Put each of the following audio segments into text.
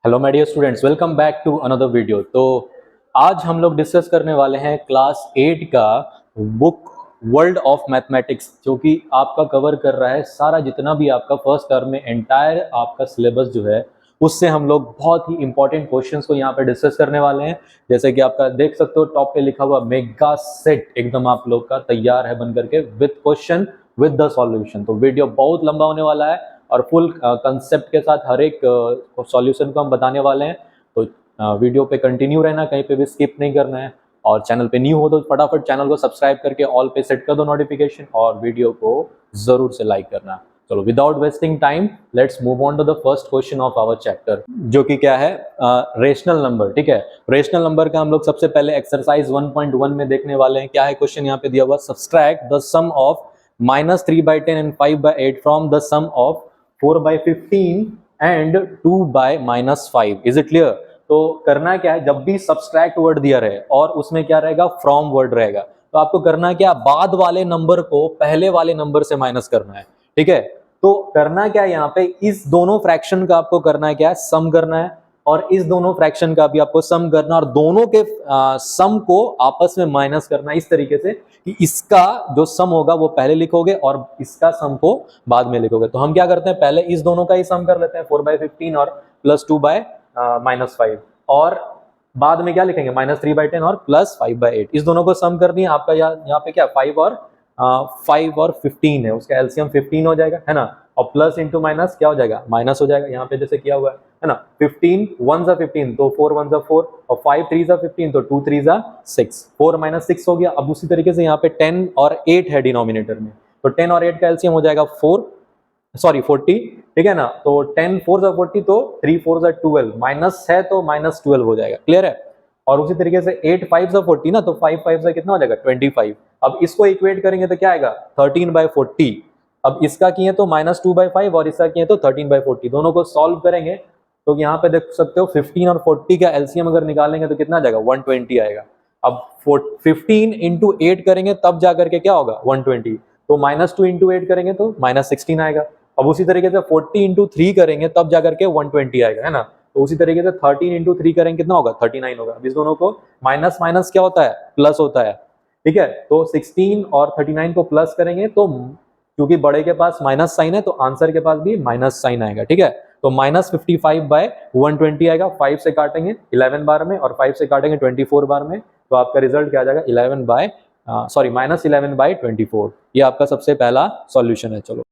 Hello my dear students, welcome back to another video. तो आज हम लोग डिस्कस करने वाले हैं क्लास 8 का बुक वर्ल्ड ऑफ मैथमेटिक्स, जो कि आपका कवर कर रहा है सारा जितना भी आपका फर्स्ट टर्म में एंटायर आपका सिलेबस जो है उससे हम लोग बहुत ही इंपॉर्टेंट क्वेश्चंस को यहाँ पे डिस्कस करने वाले हैं। जैसे कि आपका देख सकते हो टॉप पे लिखा हुआ मेगा सेट एकदम आप लोग का तैयार है बन करके with question with the solution. तो वीडियो बहुत लंबा होने वाला है और फुल कंसेप्ट के साथ हर एक सॉल्यूशन को हम बताने वाले हैं। तो वीडियो पे कंटिन्यू रहना, कहीं पे भी स्किप नहीं करना है। और चैनल पे न्यू हो तो फटाफट चैनल को सब्सक्राइब करके ऑल पे सेट कर दो नोटिफिकेशन, और वीडियो को जरूर से लाइक करना। चलो without wasting time let's move on to the first question of our chapter, जो कि क्या है, रेशनल नंबर। ठीक है, रेशनल नंबर का हम लोग सबसे पहले एक्सरसाइज 1.1 में देखने वाले हैं। क्या है क्वेश्चन यहाँ पे दिया हुआ, subtract the sum of -3/10 and 5/8 from the sum of 4/15 and 2/-5। Is it clear? तो करना क्या है, जब भी सब्सट्रैक्ट वर्ड दिया रहे और उसमें क्या रहेगा, फ्रॉम वर्ड रहेगा, तो आपको करना क्या, बाद वाले नंबर को पहले वाले नंबर से माइनस करना है। ठीक है, तो करना क्या है यहाँ पे, इस दोनों फ्रैक्शन का आपको करना है, क्या है, सम करना है, और इस दोनों फ्रैक्शन का भी आपको सम करना, और दोनों के सम को आपस में माइनस करना इस तरीके से कि इसका जो सम होगा वो पहले लिखोगे और इसका सम को बाद में लिखोगे। तो हम क्या करते हैं, पहले इस दोनों का ही सम कर लेते हैं, 4/15 और +2/-5, और बाद में क्या लिखेंगे, -3/10 और +5/8। इस दोनों को सम करनी है आपका। यहाँ पे क्या 5 और 15 है, उसका एलसीएम 15 हो जाएगा, है ना, और प्लस इंटू माइनस क्या हो जाएगा, माइनस हो जाएगा। यहाँ पे जैसे किया हुआ है ना, 15 1 सा 15 तो 4 1 सा 4, और 5 3 सा 15 तो 2 3 सा 6, 4 - 6 हो गया। अब उसी तरीके से यहाँ पे 10 और 8 है डिनोमिनेटर में, तो 10 और 8 का एलसीएम हो जाएगा 40। ठीक है ना, तो 10 4 सा 40 तो 3 4 सा 12, माइनस है तो -12 हो जाएगा। क्लियर है? और उसी तरीके से 8 5 सा 40 ना, तो 5 5 सा कितना हो जाएगा, 25। अब इसको इक्वेट करेंगे तो क्या आएगा, 13/40। अब इसका किए तो -2/5 और इसका किए तो 13/40, दोनों को सॉल्व करेंगे तो यहाँ पे देख सकते हो 15 और 40 का एलसीएम अगर निकालेंगे तो कितना आ जाएगा, 120 आएगा। अब 15 इंटू 8 करेंगे तब जाकर के क्या होगा, 120। तो -2 इंटू 8 करेंगे तो -16 आएगा। अब उसी तरीके से 40 इंटू 3 करेंगे तब जाकर के 120 आएगा, है ना। तो उसी तरीके से 13 इंटू 3 करेंगे कितना होगा, 39 होगा। अब इस दोनों को माइनस माइनस क्या होता है, प्लस होता है। ठीक है, तो 16 और 39 को प्लस करेंगे तो क्योंकि बड़े के पास माइनस साइन है तो आंसर के पास भी माइनस साइन आएगा। ठीक है, तो -55/120 आएगा। 5 से काटेंगे 11 बार में और 5 से काटेंगे 24 बार में, तो आपका रिजल्ट क्या आ जाएगा, -11/24। ये आपका सबसे पहला सॉल्यूशन है। चलो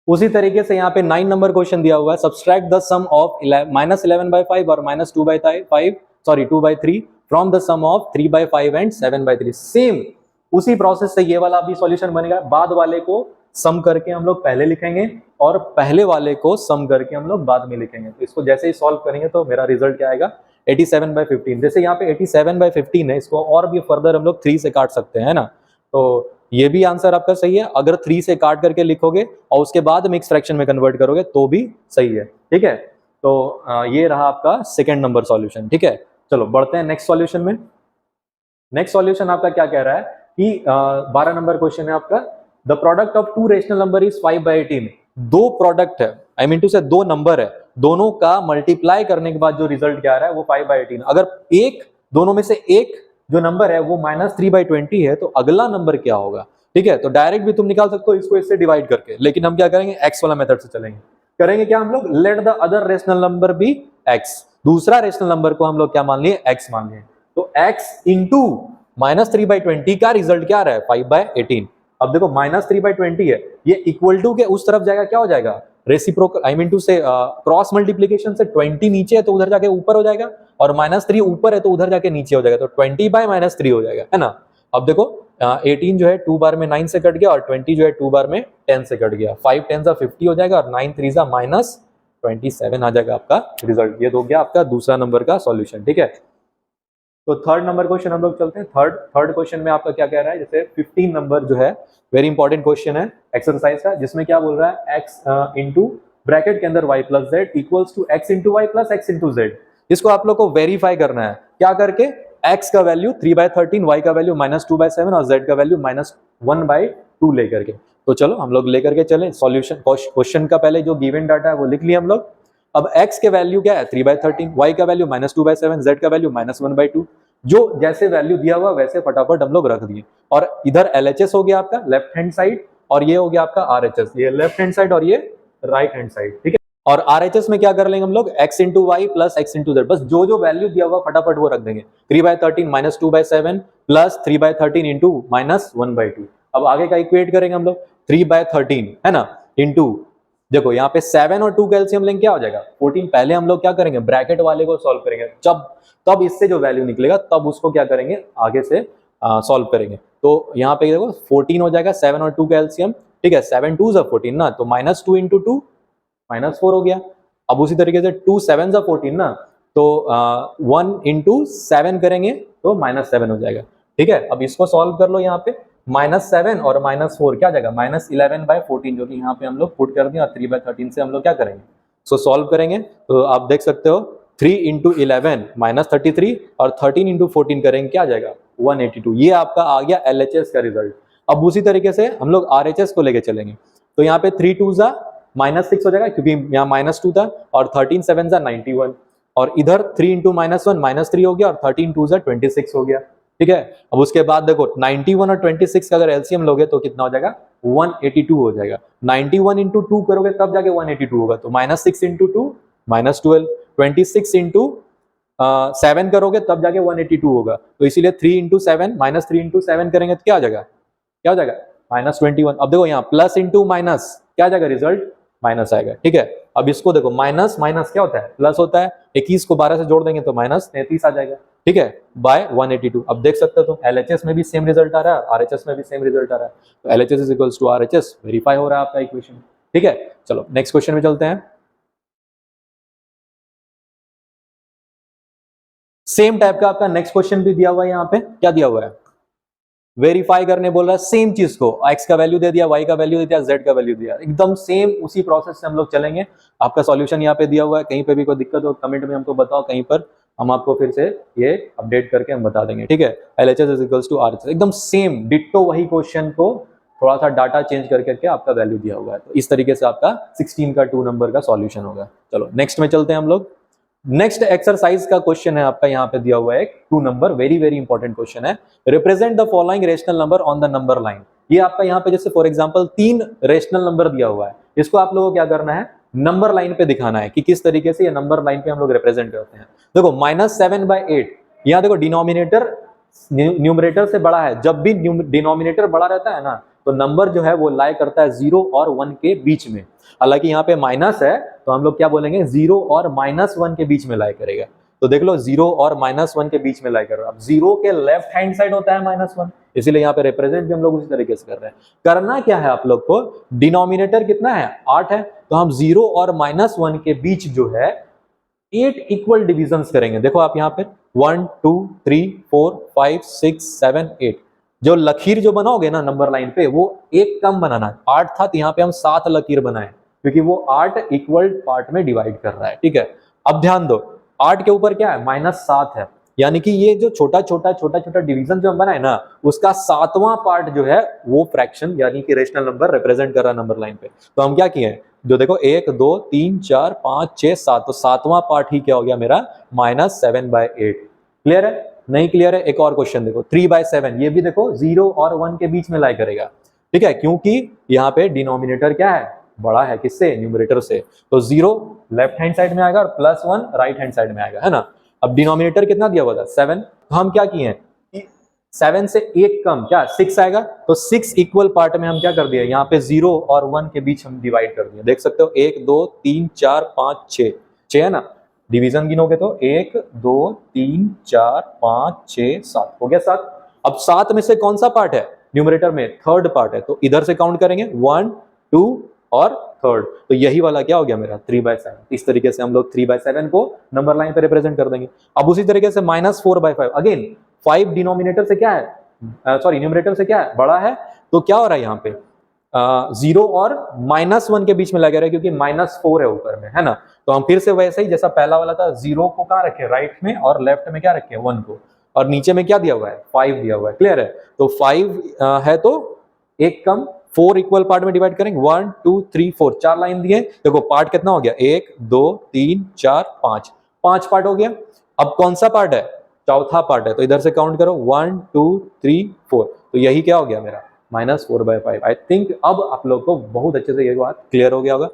उसी तरीके से यहाँ पे 9 नंबर क्वेश्चन दिया हुआ है, सब्सट्रैक्ट द सम ऑफ -11/5 और -2/3 from the sum of 3/5 and 7/3। Same उसी प्रोसेस से ये वाला भी सॉल्यूशन बनेगा। बाद वाले को सम करके हम लोग पहले लिखेंगे और पहले वाले को सम करके हम लोग बाद में लिखेंगे। तो इसको जैसे ही सॉल्व करेंगे तो मेरा रिजल्ट क्या आएगा, 87/15। जैसे यहाँ पे 87/15 है, इसको और भी फर्दर हम लोग 3 से काट सकते हैं ना। तो ये भी आंसर आपका सही है, अगर 3 से काट करके लिखोगे और उसके बाद मिक्स फ्रैक्शन में कन्वर्ट करोगे तो भी सही है। ठीक है, तो ये रहा आपका सेकंड नंबर सॉल्यूशन। ठीक है, चलो बढ़ते हैं नेक्स्ट सॉल्यूशन में। नेक्स्ट सॉल्यूशन आपका क्या कह रहा है कि 12 नंबर क्वेश्चन है आपका, the product of two rational number is 5/18। दो प्रोडक्ट है, आई मीन टू से दो नंबर है, दोनों का मल्टीप्लाई करने के बाद जो रिजल्ट क्या आ रहा है वो 5/18। अगर एक दोनों में से एक जो नंबर है वो -3/20 है तो अगला नंबर क्या होगा। ठीक है, तो डायरेक्ट भी तुम निकाल सकते हो इसको इससे डिवाइड करके, लेकिन हम क्या करेंगे, एक्स वाला मेथड से चलेंगे। करेंगे क्या हम लोग, let the other rational number be X. दूसरा रेशनल नंबर को हम लोग क्या मान लिए, एक्स मान लिए। तो x इंटू -3/20 का रिजल्ट क्या आ रहा है, 5/18। अब देखो -3/20 है, ये इक्वल टू के उस तरफ जाएगा, क्या हो जाएगा, रेसिप्रोकल, आई मीन टू से क्रॉस मल्टीप्लीकेशन से 20 नीचे है तो उधर जाके ऊपर हो जाएगा, और -3 ऊपर है तो उधर जाके नीचे हो जाएगा, तो 20/-3 हो जाएगा, है ना। अब देखो 18 जो है 2 बार में 9 से कट गया और 20 जो है 2 बार में 10 से कट गया। 5 10 सा 50 हो जाएगा और 9 3 सा -27 आ जाएगा आपका रिजल्ट। ये हो गया आपका दूसरा नंबर का सॉल्यूशन। ठीक है, तो थर्ड नंबर क्वेश्चन हम लोग चलते हैं। थर्ड क्वेश्चन में आपका क्या कह रहा है, जैसे 15 नंबर जो है वेरी इंपॉर्टेंट क्वेश्चन है एक्सरसाइज का, जिसमें क्या बोल रहा है, x इंटू ब्रैकेट के अंदर y plus Z equals to x into Y plus x into Z. इसको आप लोग को वेरीफाई करना है, क्या करके, x का वैल्यू 3/13, y का वैल्यू -2/7 और z का वैल्यू -1/2 लेकर के। तो चलो हम लोग लेकर के चलें सॉल्यूशन। क्वेश्चन का पहले जो गिवन डाटा है वो लिख लिया हम लोग। अब x के वैल्यू क्या है 3/13, y का वैल्यू -2/7, z का वैल्यू -1/2। जो जैसे वैल्यू दिया हुआ वैसे फटाफट हम लोग रख दिए। और इधर LHS हो गया आपका लेफ्ट हैंड साइड, और ये हो गया आपका RHS, ये लेफ्ट हैंड साइड और ये राइट हैंड साइड, ठीक है। और RHS में क्या कर लेंगे हम लोग, x into Y plus x into Z, बस जो जो वैल्यू दिया हुआ फटाफट वो रख देंगे। 3/13 -2/7 प्लस 3/13 इंटू -1/2। अब आगे का इक्वेट करेंगे हम लोग, 3/13 है ना, इंटू देखो यहाँ पे 7 और 2 कैल्सियम लेंगे, क्या हो जाएगा 14। पहले हम लोग क्या करेंगे, ब्रैकेट वाले को सॉल्व करेंगे, जब तब इससे जो वैल्यू निकलेगा तब उसको क्या करेंगे आगे से सॉल्व करेंगे। तो यहाँ पे देखो 14 हो जाएगा, 7 और 2 कैल्सियम, ठीक है, 7 2 14 ना, तो -2 इंटू 2 -4 हो गया। अब उसी तरीके से 2 7 14 ना, तो 1 इंटू 7 करेंगे तो -7 हो जाएगा, ठीक है। अब इसको सॉल्व कर लो, यहाँ पे -7 और -4 क्या जाएगा -11/14, जो कि यहाँ पे हम लोग पुट कर दिए, और 3/13 से हम लोग क्या करेंगे, सो सॉल्व करेंगे। तो आप देख सकते हो 3 इंटू 11 -33, और 13 इंटू 14 करेंगे, क्या आ जाएगा 182। ये आपका आ गया LHS का रिजल्ट। अब उसी तरीके से हम लोग RHS को लेके चलेंगे, तो यहाँ पे 3 2 -6 हो जाएगा, क्योंकि यहाँ -2 था, और 13 7 91, और इधर 3 इंटू -1 -3 हो गया, और 13 2 26 हो गया, ठीक है। अब उसके बाद देखो 91 और 26 का अगर एलसीएम लोगे तो कितना हो जाएगा 182 हो जाएगा। 91 इंटू 2 करोगे तब जाके 182 होगा, तो -6 इंटू 2 -12, 26 इंटू 7 करोगे तब जाके 182 होगा। तो इसीलिए 3 इंटू 7 -3 इंटू 7 करेंगे तो क्या हो जाएगा, क्या हो जाएगा -21। अब देखो यहाँ प्लस इंटू माइनस क्या आ जाएगा, रिजल्ट माइनस आएगा, ठीक है। अब इसको देखो माइनस माइनस क्या होता है, प्लस होता है। 21 को 12 से जोड़ देंगे तो -33 आ जाएगा, ठीक है, बाय 182। अब देख सकते हो तो LHS में भी सेम रिजल्ट आ रहा है, RHS में भी सेम रिजल्ट आ रहा है, तो LHS is equals to RHS, verify हो रहा है आपका इक्वेशन, ठीक है। चलो नेक्स्ट क्वेश्चन में चलते हैं। सेम टाइप का आपका नेक्स्ट क्वेश्चन भी दिया हुआ है, यहाँ पे क्या दिया हुआ है, वेरीफाई करने बोल रहा है सेम चीज को, x का वैल्यू दे दिया, y का वैल्यू दे दिया, z का वैल्यू दिया, एकदम सेम उसी प्रोसेस से हम लोग चलेंगे। आपका सॉल्यूशन यहाँ पे दिया हुआ है, कहीं पे भी कोई दिक्कत हो कमेंट में हमको बताओ, कहीं पर हम आपको फिर से ये अपडेट करके हम बता देंगे, ठीक है। LHS is equals to RHS, एकदम सेम डिट्टो वही क्वेश्चन को थोड़ा सा डाटा चेंज करके आपका वैल्यू दिया हुआ है। तो इस तरीके से आपका 16 का 2 नंबर का सॉल्यूशन होगा। चलो नेक्स्ट में चलते हैं हम लोग। नेक्स्ट एक्सरसाइज का क्वेश्चन है आपका, यहाँ पे दिया हुआ है 2 number, very very important question है। Represent the following rational number on the number line. ये आपका यहाँ पे जैसे फॉर एग्जांपल 3 रेशनल नंबर दिया हुआ है, इसको आप लोगों को क्या करना है, नंबर लाइन पे दिखाना है कि किस तरीके से ये नंबर लाइन पे हम लोग रिप्रेजेंट करते हैं। देखो -7/8, यहाँ देखो डिनोमिनेटर न्यूमरेटर से बड़ा है, जब भी डिनोमिनेटर बड़ा रहता है ना तो नंबर जो है वो लाई करता है 0 और 1 के बीच में। हालांकि यहाँ पे माइनस है तो हम लोग क्या बोलेंगे 0 और -1 के बीच में लाई करेगा। तो देख लो 0 और -1 के बीच में लाई कर रहा है। अब 0 के लेफ्ट हैंड साइड होता है -1, इसीलिए यहाँ पे रिप्रेजेंट भी हम लोग उसी तरीके से कर रहे हैं। करना क्या है आप लोग को, डिनोमिनेटर कितना है 8 है, तो हम 0 और -1 के बीच जो है 8 इक्वल डिविजन्स करेंगे। देखो आप यहाँ पे 1 2 3 4 5 6 7 8, जो लकीर जो बनाओगे ना नंबर लाइन पे वो एक कम बनाना है। 8 था तो यहाँ पे हम 7 लकीर बनाए, क्योंकि वो 8 इक्वल पार्ट में डिवाइड कर रहा है, ठीक है। अब ध्यान दो 8 के ऊपर क्या है -7 है, यानी कि ये जो छोटा छोटा डिवीजन जो हम बनाए ना उसका 7वां पार्ट जो है वो फ्रैक्शन यानी कि रेशनल नंबर रिप्रेजेंट कर रहा है नंबर लाइन पे। तो हम क्या किए, जो देखो 1 2 3 4 5 6 7, तो 7वां पार्ट ही क्या हो गया मेरा -7/8। क्लियर है, नहीं क्लियर है, एक और क्वेश्चन देखो 3/7, ये भी देखो 0 और 1 के बीच में लाई करेगा, ठीक है, क्योंकि यहाँ पे डिनोमिनेटर क्या है बड़ा है किससे, न्यूमरेटर से। तो 0 लेफ्ट हैंड साइड में आएगा और +1 राइट हैंड साइड में आएगा, है ना। अब डिनोमिनेटर कितना दिया हुआ था 7, तो हम क्या किए हैं 7 से 1 कम क्या 6 आएगा, तो 6 इक्वल पार्ट में हम क्या कर दिए, यहाँ पे 0 और 1 के बीच हम डिवाइड कर दिए। देख सकते हो 1 2 3 4 5 6 है ना, डिवीजन गिनोगे तो 1 2 3 4 5 6 7 हो गया 7। अब 7 में से कौन सा पार्ट है न्यूमरेटर में, थर्ड पार्ट है, तो इधर से काउंट करेंगे 1 2 और थर्ड, तो यही वाला क्या हो गया मेरा 3/7। इस तरीके से हम लोग 3/7 को नंबर लाइन पे रिप्रेजेंट कर देंगे। अब उसी तरीके से -4/5, अगेन 5 डिनोमिनेटर से क्या है सॉरी न्यूमरेटर से क्या है बड़ा है, तो क्या हो रहा है यहाँ पे 0 और -1 के बीच में लगा रहा है, क्योंकि -4 है ऊपर में, है ना। तो हम फिर से वैसे ही जैसा पहला वाला था 0 को कहाँ रखे राइट में, और लेफ्ट में क्या रखे 1 को, और नीचे में क्या दिया हुआ है 5 दिया हुआ है। क्लियर है, तो 5 है तो एक कम 4 इक्वल पार्ट में डिवाइड करेंगे, 1 2 3 4, 4 लाइन दिए। देखो पार्ट कितना हो गया, 1 2 3 4 5, 5 पार्ट हो गया। अब कौन सा पार्ट है, चौथा पार्ट है, तो इधर से काउंट करो 1 2 3 4, तो यही क्या हो गया मेरा -4/5। आई थिंक अब आप लोग को बहुत अच्छे से ये बात क्लियर हो गया होगा।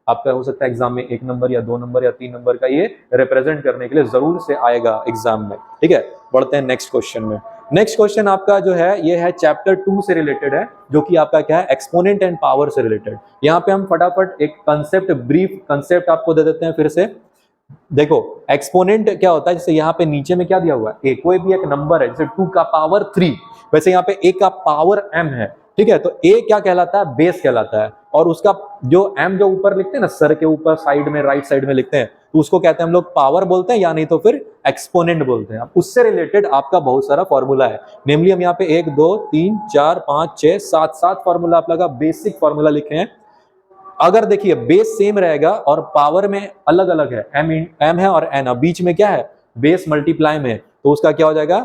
आपका हो सकता है एग्जाम में 1 नंबर या 2 नंबर या 3 नंबर का ये रिप्रेजेंट करने के लिए जरूर से आएगा एग्जाम में। ठीक है, बढ़ते हैं नेक्स्ट क्वेश्चन में। नेक्स्ट क्वेश्चन आपका जो है ये है चैप्टर 2 से रिलेटेड है, जो कि आपका क्या है, एक्सपोनेंट एंड पावर से रिलेटेड। यहाँ पे हम फटाफट एक कंसेप्ट, ब्रीफ कंसेप्ट आपको दे देते हैं फिर से। देखो एक्सपोनेंट क्या होता है, जैसे यहाँ पे नीचे में क्या दिया हुआ है, कोई भी एक नंबर है, जैसे 2 का पावर 3, वैसे यहाँ पे a का पावर m है। ठीक है, तो a क्या कहलाता है, बेस कहलाता है, और उसका जो m जो ऊपर लिखते हैं ना, सर के ऊपर साइड में राइट साइड में लिखते हैं, तो उसको कहते हैं हम लोग पावर बोलते हैं, या नहीं तो फिर एक्सपोनेंट बोलते हैं। अब उससे रिलेटेड आपका बहुत सारा फॉर्मूला है, नेमली हम यहाँ पे 1 2 3 4 5 6 7 फॉर्मूला आप लगा, बेसिक फॉर्मूला लिखे हैं। अगर देखिए बेस सेम रहेगा और पावर में अलग अलग है, m है और n, बीच में क्या है, बेस मल्टीप्लाई में, तो उसका क्या हो जाएगा,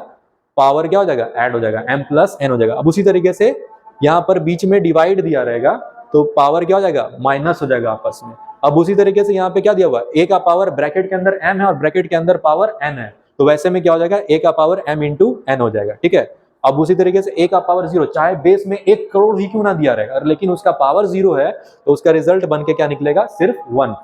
पावर क्या हो जाएगा, ऐड हो जाएगा, m प्लस n हो जाएगा। अब उसी तरीके से यहाँ पर बीच में डिवाइड दिया रहेगा, तो पावर क्या हो जाएगा, माइनस हो जाएगा आपस में। अब उसी तरीके से यहाँ पे क्या दिया हुआ है, a का पावर ब्रैकेट के अंदर m है और ब्रैकेट के अंदर पावर n है, तो वैसे में क्या हो जाएगा, a का पावर m इंटू n हो जाएगा। ठीक है, अब उसी तरीके से a का पावर 0, चाहे बेस में 1 करोड़ ही क्यों ना दिया रहेगा, लेकिन उसका पावर 0 है, तो उसका रिजल्ट बन के क्या निकलेगा, सिर्फ 1।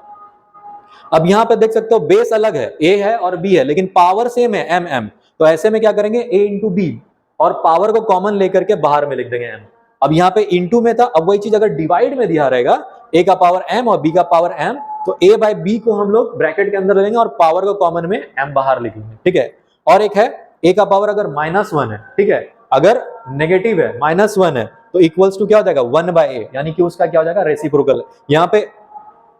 अब यहाँ पे देख सकते हो बेस अलग है, a है और b है, लेकिन पावर सेम है, m, तो ऐसे में क्या करेंगे, a इंटू बी, और पावर को कॉमन लेकर के बाहर में लिख देंगे m। अब यहाँ पे इंटू में था, अब वही चीज अगर डिवाइड में दिया रहेगा, a का पावर m और b का पावर m, तो a बाय b को हम लोग ब्रैकेट के अंदर लेंगे और पावर को कॉमन में m बाहर लिखेंगे। ठीक है, और एक है a का पावर अगर -1 है, ठीक है, अगर नेगेटिव है, -1 है, तो इक्वल्स टू क्या हो जाएगा, 1/a, यानी कि उसका क्या हो जाएगा, रेसिप्रोकल। यहाँ पे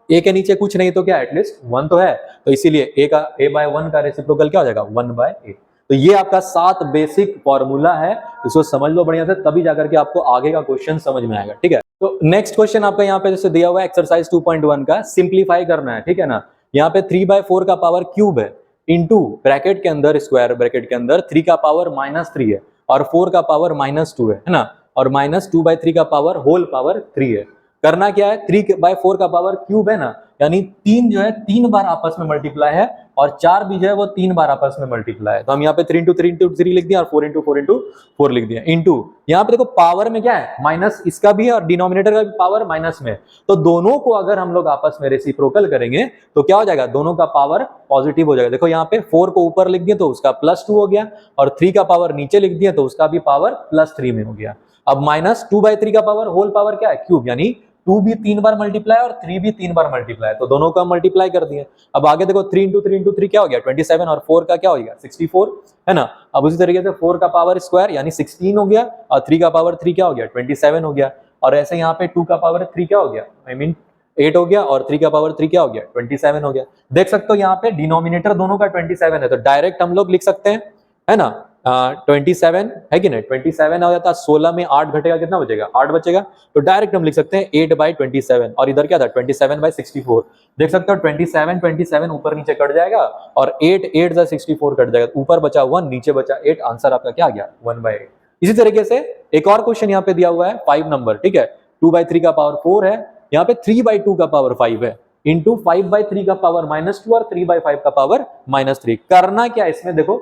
a के नीचे कुछ नहीं तो क्या, एटलीस्ट 1 तो है, तो इसीलिए a बाय 1 का रेसिप्रोकल क्या हो जाएगा, 1/a। तो ये आपका 7 बेसिक फॉर्मूला है, इसको समझ लो बढ़िया से, तभी जाकर के आपको आगे का क्वेश्चन समझ में आएगा। ठीक है, तो नेक्स्ट क्वेश्चन आपका यहाँ पे जैसे दिया हुआ है एक्सरसाइज 2.1 का, सिंप्लीफाई करना है। ठीक है ना, यहाँ पे 3/4 का पावर क्यूब है, इंटू ब्रैकेट के अंदर, स्क्वायर ब्रैकेट के अंदर 3 का पावर -3 है, और 4 का पावर -2 है ना, और -2/3 का पावर होल पावर 3 है। करना क्या है, 3/4 का पावर क्यूब है ना, यानी 3 जो है 3 बार आपस में मल्टीप्लाई है, और 4 भी जो है वो 3 बार आपस में मल्टीप्लाई है। तो हम यहाँ पे 3 × 3 × 3 लिख दिया और 4 × 4 × 4 लिख दिया, इंटू यहाँ पे देखो पावर में क्या है, माइनस इसका भी है और डिनोमिनेटर का भी पावर माइनस में, तो दोनों को अगर हम लोग आपस में रेसिप्रोकल करेंगे तो क्या हो जाएगा, दोनों का पावर पॉजिटिव हो जाएगा। देखो यहाँ पे 4 को ऊपर लिख दिया तो उसका +2 हो गया, और 3 का पावर नीचे लिख दिया तो उसका भी पावर +3 में हो गया। अब -2/3 का पावर होल पावर क्या है, क्यूब, यानी 2 भी 3 बार मल्टीप्लाई और 3 भी 3 बार मल्टीप्लाई, तो दोनों का मल्टीप्लाई कर दिए। अब आगे देखो 3 × 3 × 3 क्या हो गया, 27, और 4 का क्या हो गया, 64 है ना। अब उसी तरीके से 4 का पावर स्क्वायर यानी 16 हो गया, और 3 का पावर 3 क्या हो गया, 27 हो गया, और ऐसे यहाँ पे 2 का पावर 3 क्या हो गया, आई मीन 8 हो गया, और 3 का पावर 3 क्या हो गया, 27 हो गया। देख सकते हो यहाँ पे डिनोमिनेटर दोनों का 27 है, तो डायरेक्ट हम लोग लिख सकते हैं, है ना, 27 है कि नहीं, 27 हो जाता है, 16 में 8 घटेगा, कितना बचेगा, 8 बचेगा, तो डायरेक्ट हम लिख सकते हैं 8/27, और इधर क्या था, 27/64। देख सकते हो 27 ऊपर नीचे कट जाएगा, और 8 से 64 कट जाएगा, ऊपर बचा 1, नीचे बचा 8, आंसर आपका क्या आ गया, 1/8। इसी तरीके से एक और क्वेश्चन यहाँ पे दिया हुआ है 5 नंबर, ठीक है, 2/3 का पावर 4 है, यहाँ पे 3/2 का पावर 5 है, इंटू 5/3 का पावर -2 और 3/5 का पावर -3। करना क्या है इसमें, देखो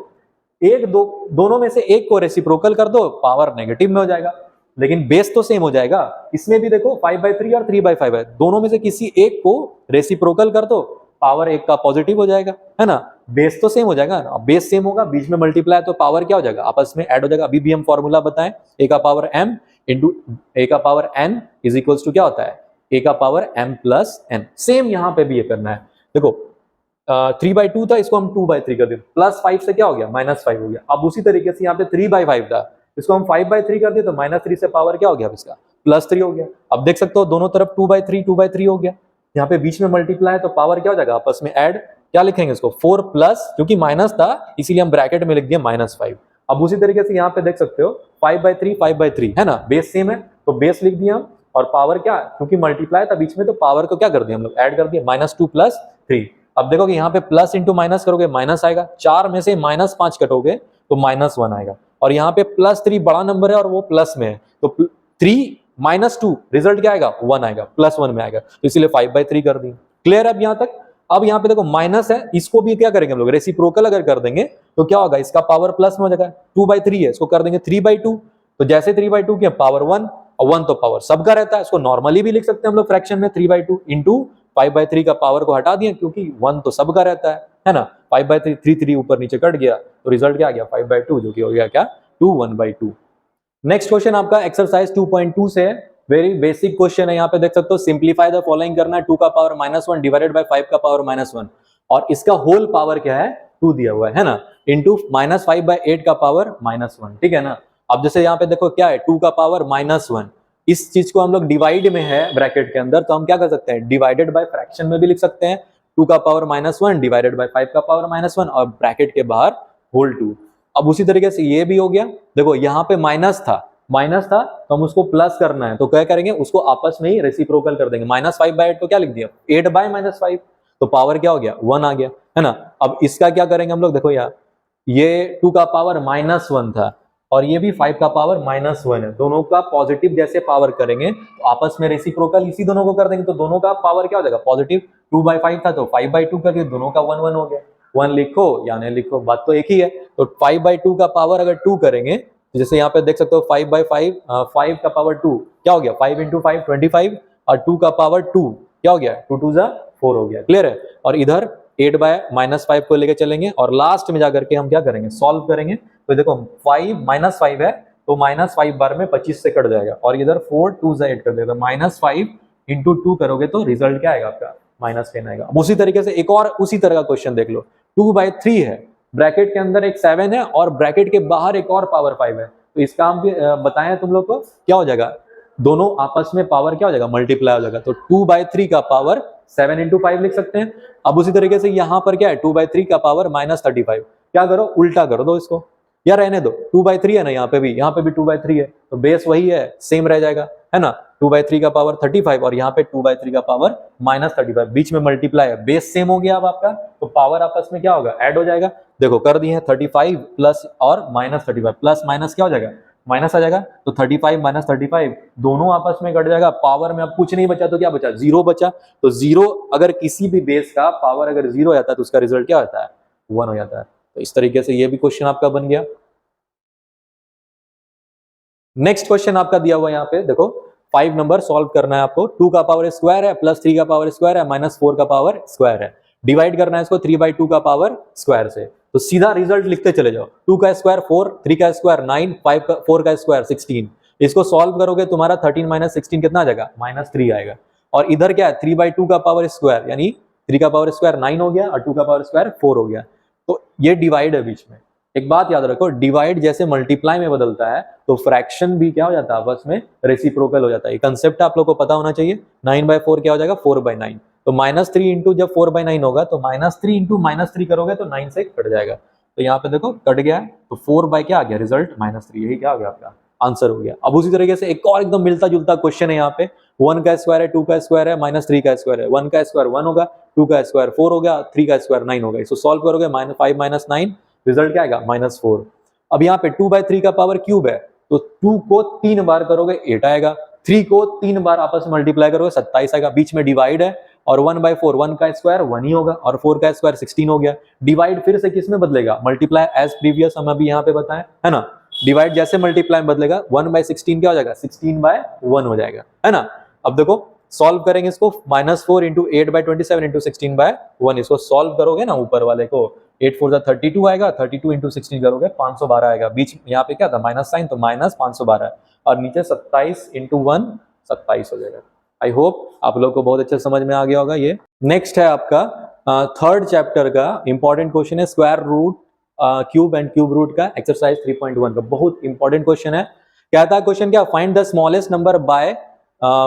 दोनों में से एक को रेसिप्रोकल कर दो, पावर नेगेटिव में हो जाएगा, लेकिन बेस तो सेम हो जाएगा। इसमें भी देखो 5/3 और 3/5 है, दोनों में से किसी एक को रेसिप्रोकल कर दो, पावर एक का पॉजिटिव हो जाएगा, है ना, बेस तो सेम हो जाएगा ना। बेस सेम होगा, बीच में मल्टीप्लाई, तो पावर क्या हो जाएगा, आपस में ऐड हो जाएगा। अभी भी हम फॉर्मूला बताएं, a का पावर m इंटू a का power n is equals to क्या होता है, a का power m plus n। Same यहाँ पे भी ये करना है। देखो 3/2 था, इसको हम 2/3 कर दिए, +5 से क्या हो गया, -5 हो गया। अब उसी तरीके से यहाँ पे 3/5 था, इसको हम 5/3 कर दिए, तो -3 से पावर क्या हो गया इसका, +3 हो गया। अब देख सकते हो दोनों तरफ 2/3 हो गया, यहाँ पे बीच में मल्टीप्लाई है, तो पावर क्या हो जाएगा, आपस में ऐड, क्या लिखेंगे इसको, 4 प्लस, क्योंकि माइनस था इसीलिए हम ब्रैकेट में लिख दिया -5। अब उसी तरीके से यहाँ पे देख सकते हो 5/3 है ना, बेस सेम है, तो बेस लिख दिया हम, और पावर क्या, क्योंकि मल्टीप्लाई था बीच में, तो पावर को क्या कर दिया हम लोग, ऐड कर दिया, -2 + 3। अब देखो कि यहाँ पे प्लस इंटू माइनस करोगे माइनस आएगा, 4 में से -5 कटोगे तो -1 आएगा, और यहाँ पे +3 बड़ा नंबर है और वो प्लस में है, तो 3 -2 रिजल्ट क्या आएगा 1 आएगा, +1 में आएगा, तो इसीलिए 5/3 कर दी। क्लियर है अब यहाँ तक? अब यहाँ पे देखो माइनस है, इसको भी क्या करेंगे हम लोग, रेसिप्रोकल अगर कर देंगे तो क्या होगा, इसका पावर प्लस में हो जाएगा, 2/3 है, इसको कर देंगे 3/2, तो जैसे 3/2 की पावर 1 और 1 तो पावर सबका रहता है, इसको नॉर्मली भी लिख सकते हैं हम लोग फ्रैक्शन में 3/2 इंटू 5/3 का पावर को हटा दिया क्योंकि 1 तो सबका रहता है ना, 5/3 3 ऊपर नीचे कट गया तो रिजल्ट क्या आ गया 5/2 जो कि हो गया क्या 2 1/2। नेक्स्ट क्वेश्चन आपका एक्सरसाइज 2.2 से है, वेरी बेसिक क्वेश्चन है, यहाँ पे देख सकते हो सिंप्लीफाई द फॉलोइंग करना है, 2 का पावर -1 डिवाइडेड बाय 5 का पावर -1 और इसका होल पावर क्या है 2 दिया हुआ है ना, इंटू -5/8 का पावर -1, ठीक है ना। अब जैसे यहाँ पे देखो क्या है 2 का पावर -1, इस चीज को हम लोग डिवाइड में है ब्रैकेट के अंदर, तो हम क्या कर सकते हैं डिवाइडेड बाय फ्रैक्शन में भी लिख सकते हैं, 2 का पावर -1 डिवाइडेड बाय 5 का पावर -1 और ब्रैकेट के बाहर होल 2। अब उसी तरीके से ये भी हो गया, देखो यहाँ पे माइनस था तो हम उसको प्लस करना है, तो क्या करेंगे उसको आपस में ही रेसिप्रोकल कर देंगे, -5/8 को क्या लिख दिया 8/-5, तो पावर क्या हो गया 1 आ गया, है ना। अब इसका क्या करेंगे हम लोग, देखो यार ये 2 का पावर -1 था और ये भी 5 का पावर -1 है, दोनों का पॉजिटिव जैसे पावर करेंगे तो आपस में रेसिप्रोकल इसी दोनों को कर देंगे, तो दोनों का पावर क्या हो जाएगा पॉजिटिव, 2/5 था तो 5/2 करके दोनों का 1 1 हो गया, 1 लिखो या नहीं लिखो बात तो एक ही है। तो 5/2 का पावर अगर 2 करेंगे, जैसे यहाँ पे देख सकते हो 5/5 5 का पावर 2 क्या हो गया 5 × 5 25 और 2 का पावर 2 क्या हो गया 2 2 4 हो गया, क्लियर है। और इधर 8/-5 को लेके चलेंगे और लास्ट में जाकर के हम क्या करेंगे सॉल्व करेंगे, तो देखो 5 है तो -5 बार में 25 से कट जाएगा और इधर 4 2 8 कर देगा, -5 × 2 करोगे तो रिजल्ट क्या आएगा आपका -10 आएगा। अब उसी तरीके से एक और उसी तरह का क्वेश्चन देख लो, 2/3 है, ब्रैकेट के अंदर एक 7 है और ब्रैकेट के बाहर एक और पावर 5 है, तो इसका हम भी बताएं तुम लोग को क्या हो जाएगा, दोनों आपस में पावर क्या हो जाएगा मल्टीप्लाई हो जाएगा, तो 2/3 का पावर 7 × 5 लिख सकते हैं। अब उसी तरीके से यहाँ पर क्या है 2/3 का पावर -35, क्या करो उल्टा कर दो इसको या रहने दो, 2/3 है ना, यहाँ पे भी 2/3 है तो बेस वही है सेम रह जाएगा, है ना। 2/3 का पावर 35 और यहाँ पे 2/3 का पावर -35, बीच में मल्टीप्लाई है, बेस सेम हो गया अब आपका, तो पावर आपस में क्या होगा ऐड हो जाएगा। देखो कर दिए हैं 35 प्लस और -35 प्लस माइनस क्या हो जाएगा माइनस आ जाएगा, तो 35 - 35 दोनों आपस में कट जाएगा, पावर में अब कुछ नहीं बचा तो क्या बचा 0 बचा, तो 0 अगर किसी भी बेस का पावर अगर 0 हो जाता है तो उसका रिजल्ट क्या होता है 1 हो जाता है। तो इस तरीके से ये भी क्वेश्चन आपका बन गया। नेक्स्ट क्वेश्चन आपका दिया हुआ यहाँ पे देखो 5 नंबर सॉल्व करना है आपको, 2 का पावर स्क्वायर है प्लस 3 का पावर स्क्वायर है -4 का पावर स्क्वायर है, डिवाइड करना है इसको 3/2 का पावर स्क्वायर से, तो सीधा रिजल्ट लिखते चले जाओ, 2 का स्क्वायर 4, 3 का स्क्वायर 9, 4 का स्क्वायर 16, इसको सॉल्व करोगे तुम्हारा 13 - 16 कितना आ जाएगा -3 आएगा, और इधर क्या है 3/2 का पावर स्क्वायर यानी 3 का पावर स्क्वायर 9 हो गया और 2 का पावर स्क्वायर 4 हो गया, तो ये डिवाइड है बीच में। एक बात याद रखो डिवाइड जैसे मल्टीप्लाई में बदलता है तो फ्रैक्शन भी क्या हो जाता है आपस में रेसिप्रोकल हो जाता है, ये कंसेप्ट आप लोग को पता होना चाहिए। 9/4 क्या हो जाएगा 4/9, तो -3 इंटू जब 4/9 होगा तो -3 इंटू -3 करोगे तो 9 से कट जाएगा, तो यहाँ पे देखो कट गया तो 4 बाय क्या आ गया रिजल्ट -3, यही क्या हो गया आपका आंसर हो गया। अब उसी तरीके से एक और एकदम मिलता जुलता क्वेश्चन है यहाँ पे, 1 का स्क्वायर है 2 का स्क्वायर है -3 का स्क्वायर है, 1 का स्क्वायर 1 होगा 2 का स्क्वायर 4 होगा 3 का स्क्वायर 9 होगा, इसको सॉल्व करोगे -5 - 9 रिजल्ट क्या आएगा -4। अब यहाँ पे 2/3 का पावर क्यूब है तो 2 को 3 बार करोगे 8 आएगा, 3 को 3 बार आपस में मल्टीप्लाई करोगे 27 आएगा, बीच में डिवाइड है और 1/4 1 का स्क्वायर 1 ही होगा और 4 का स्क्वायर 16 हो गया, डिवाइड फिर से किस में बदलेगा मल्टीप्लाई एज प्रीवियस हम अभी यहाँ पे बताएं, है ना। डिवाइड जैसे मल्टीप्लाई में बदलेगा 1/16 क्या हो जाएगा 16/1 हो जाएगा, है ना। अब देखो सॉल्व करेंगे इसको, -4 इंटू 8/27 इंटू 16/1, इसको सॉल्व करोगे ना ऊपर वाले को 8 4 32 आएगा, 32 इंटू 16 करोगे 512 आएगा, बीच यहाँ पे क्या था माइनस साइन तो -512 और नीचे 27 इंटू 1 27 हो जाएगा। आई होप आप लोग को बहुत अच्छे समझ में आ गया होगा ये। नेक्स्ट है आपका थर्ड चैप्टर का इंपॉर्टेंट क्वेश्चन है square root cube and cube root का एक्सरसाइज 3.1 का, बहुत इंपॉर्टेंट क्वेश्चन है। कहता है क्वेश्चन क्या, find the smallest number by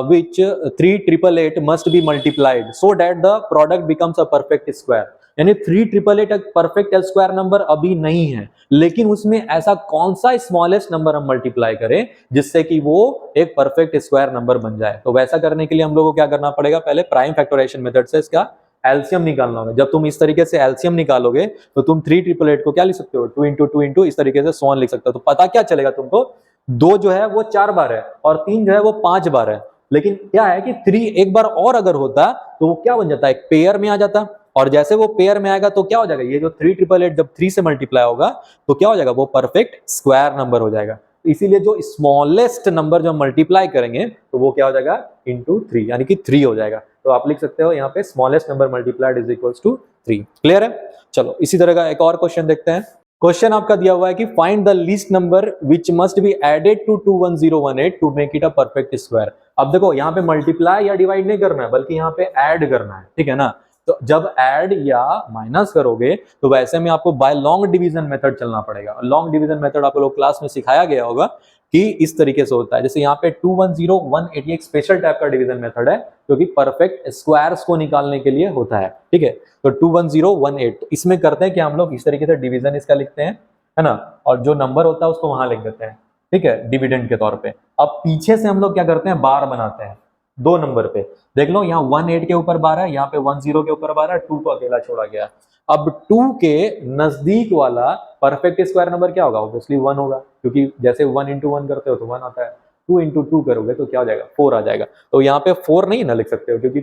which 388 must be multiplied so that the product becomes a perfect square, यानी 388 एक परफेक्ट स्क्वायर नंबर अभी नहीं है, लेकिन उसमें ऐसा कौन सा स्मॉलेस्ट नंबर हम मल्टीप्लाई करें जिससे कि वो एक परफेक्ट स्क्वायर नंबर बन जाए। तो वैसा करने के लिए हम लोग को क्या करना पड़ेगा, पहले प्राइम फैक्टराइजेशन मेथड से इसका एलसीएम निकालना होगा। जब तुम इस तरीके से एलसीएम निकालोगे तो तुम 388 को क्या लिख सकते हो 2 × 2 × इस तरीके से 1 लिख सकते हो। तो पता क्या चलेगा तुमको, 2 जो है वो 4 बार है और 3 जो है वो 5 बार है। लेकिन क्या है कि 3 एक बार और अगर होता तो वो क्या बन जाता है, एक पेयर में आ जाता। और जैसे वो पेयर में आएगा तो क्या हो जाएगा, ये जो 3888 जब 3 से मल्टीप्लाई होगा तो क्या हो जाएगा, वो परफेक्ट स्क्वायर नंबर हो जाएगा। इसीलिए जो स्मॉलेस्ट नंबर जो मल्टीप्लाई करेंगे तो वो क्या हो जाएगा, इंटू 3, यानी कि 3 हो जाएगा। तो आप लिख सकते हो यहाँ पे smallest number multiplied is equals to 3। Clear है? चलो इसी तरह का एक और क्वेश्चन देखते हैं। क्वेश्चन आपका दिया हुआ है कि find the least number which must be added to 21018 to make it a perfect square. अब देखो यहाँ पे मल्टीप्लाई या डिवाइड नहीं करना है बल्कि यहाँ पे ऐड करना है, ठीक है ना। तो जब ऐड या माइनस करोगे तो वैसे में आपको बाय लॉन्ग डिवीजन मेथड चलना पड़ेगा। लॉन्ग डिवीजन मेथड आप लोग क्लास में सिखाया गया होगा कि इस तरीके से होता है। जैसे यहाँ पे 210180 एक स्पेशल टाइप का डिवीजन मेथड है जो कि परफेक्ट स्क्वायर्स को निकालने के लिए होता है, ठीक है। तो 21018 इसमें करते हैं कि हम लोग इस तरीके से डिवीजन इसका लिखते हैं, है ना, और जो नंबर होता है उसको वहां लिख देते हैं, ठीक है, डिविडेंड के तौर पे। अब पीछे से हम लोग क्या करते हैं, बार बनाते हैं 2 नंबर पे। देख लो यहाँ 18 के ऊपर बार है, यहाँ पे 10 के ऊपर बार है, 2 को अकेला छोड़ा गया। अब 2 के नजदीक वाला परफेक्ट स्क्वायर नंबर क्या होगा, ऑब्वियसली 1 होगा, क्योंकि जैसे 1 इंटू 1 करते हो तो 1 आता है। 2 इंटू 2 करोगे तो क्या हो जाएगा, 4 आ जाएगा। तो यहाँ पे 4 नहीं ना लिख सकते हो क्योंकि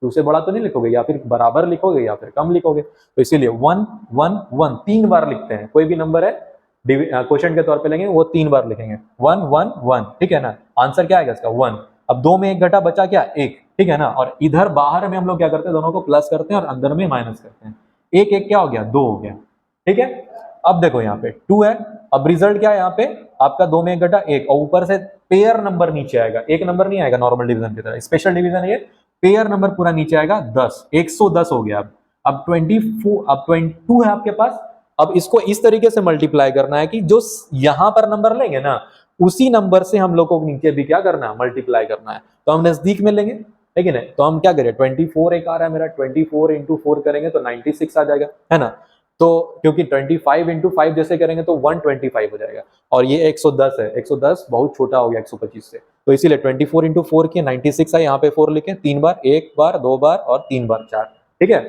2 से बड़ा तो नहीं लिखोगे, या फिर बराबर लिखोगे या फिर कम लिखोगे। तो इसीलिए 1 1 1 3 बार लिखते हैं। कोई भी नंबर है क्वेश्चन के तौर पे लेंगे वो 3 बार लिखेंगे, 1 1 1, ठीक है ना। आंसर क्या आएगा इसका 1। अब 2 में 1 घटा बचा क्या, 1, ठीक है ना। और इधर बाहर में हम लोग क्या करते हैं, दोनों को प्लस करते हैं और अंदर में माइनस करते हैं। 1 1 क्या हो गया, 2 हो गया, ठीक है। अब देखो यहाँ पे 2 है, अब रिजल्ट क्या है यहाँ पे आपका, 2 में 1 घटा 1, और ऊपर से पेयर नंबर नीचे आएगा, एक नंबर नहीं आएगा नॉर्मल डिवीजन की तरह, स्पेशल डिवीजन है ये। पेयर नंबर पूरा नीचे आएगा 10, 110 हो गया। अब 24, अब 22 है आपके पास। अब इसको इस तरीके से मल्टीप्लाई करना है कि जो यहां पर नंबर लेंगे ना उसी नंबर से हम लोग को नीचे भी क्या करना है, मल्टीप्लाई करना है। तो हम नजदीक में लेंगे, ठीक है ना। तो हम क्या करें, 24 एक आ रहा है मेरा, 24 इंटू 4 करेंगे तो 96 आ जाएगा, है ना। तो क्योंकि 25 इंटू 5 जैसे करेंगे तो 125 हो जाएगा, और ये 110 है, 110 बहुत छोटा हो गया 125 से, तो इसीलिए 24 इंटू 4 किए 96 है। यहाँ पे 4 लिखे 3 बार, 1 बार, 2 बार और 3 बार 4, ठीक है।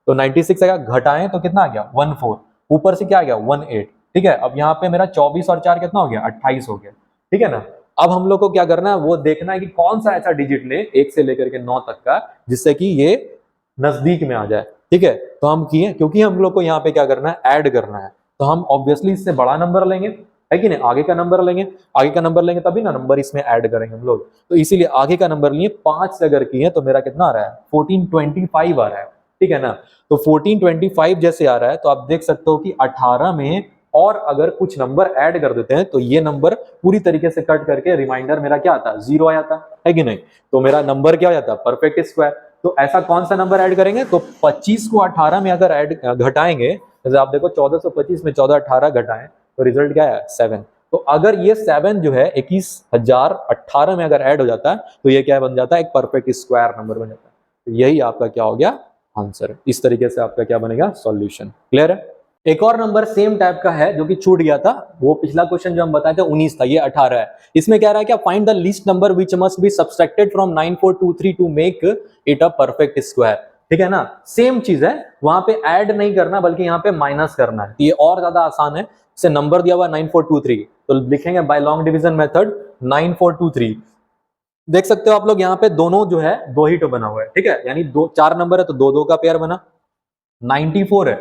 तो 96 आएगा, घटाएं तो कितना आ गया 14, ऊपर से क्या आ गया 18, ठीक है। अब यहाँ पे मेरा 24 और 4 कितना हो गया 28 हो गया, ठीक है ना। अब हम लोग को क्या करना है, वो देखना है कि कौन सा ऐसा डिजिट ले 1 से लेकर के 9 तक का जिससे कि ये नजदीक में आ जाए, ठीक है। तो हम किए, क्योंकि हम लोग को यहाँ पे क्या करना है, ऐड करना है, तो हम ऑब्वियसली इससे बड़ा नंबर लेंगे, है कि नहीं, आगे का नंबर लेंगे। आगे का नंबर लेंगे तभी ना नंबर इसमें ऐड करेंगे हम लोग। तो इसीलिए आगे का नंबर लिए 5 से अगर किए तो मेरा कितना आ रहा है 1425 आ रहा है, ठीक है ना। तो 1425 जैसे आ रहा है तो आप देख सकते हो कि 18 में और अगर कुछ नंबर ऐड कर देते हैं तो ये नंबर पूरी तरीके से कट करके रिमाइंडर मेरा क्या आता है, 0 आ जाता है कि नहीं। तो मेरा नंबर क्या हो जाता है, परफेक्ट स्क्वायर। तो ऐसा कौन सा नंबर ऐड करेंगे, तो 25 को 18 में अगर ऐड घटाएंगे, जैसे आप देखो 1425 में 14 18 घटाएं तो रिजल्ट क्या है 7। तो अगर ये 7 जो है 21018 में अगर ऐड हो जाता है तो ये क्या बन जाता है, एक परफेक्ट स्क्वायर नंबर बन जाता है। तो यही आपका क्या हो गया, आंसर। इस तरीके से आपका क्या बनेगा, सॉल्यूशन। क्लियर है? एक और नंबर सेम टाइप का है जो कि छूट गया था, वो पिछला क्वेश्चन जो हम बताए थे 19 था, ये 18 है। इसमें क्या रहा है, क्या find the least number which must be subtracted from 9423 to make it a perfect square, ठीक है ना। सेम चीज है, वहां पे ऐड नहीं करना बल्कि यहाँ पे माइनस करना है, ये और ज्यादा आसान है। जैसे नंबर दिया हुआ 9423 तो लिखेंगे बाय लॉन्ग डिवीजन मेथड 9423। देख सकते हो आप लोग यहाँ पे दोनों जो है 2 ही तो बना हुआ है, ठीक है, यानी 4 नंबर है तो 2 2 का पेयर बना। 94 है,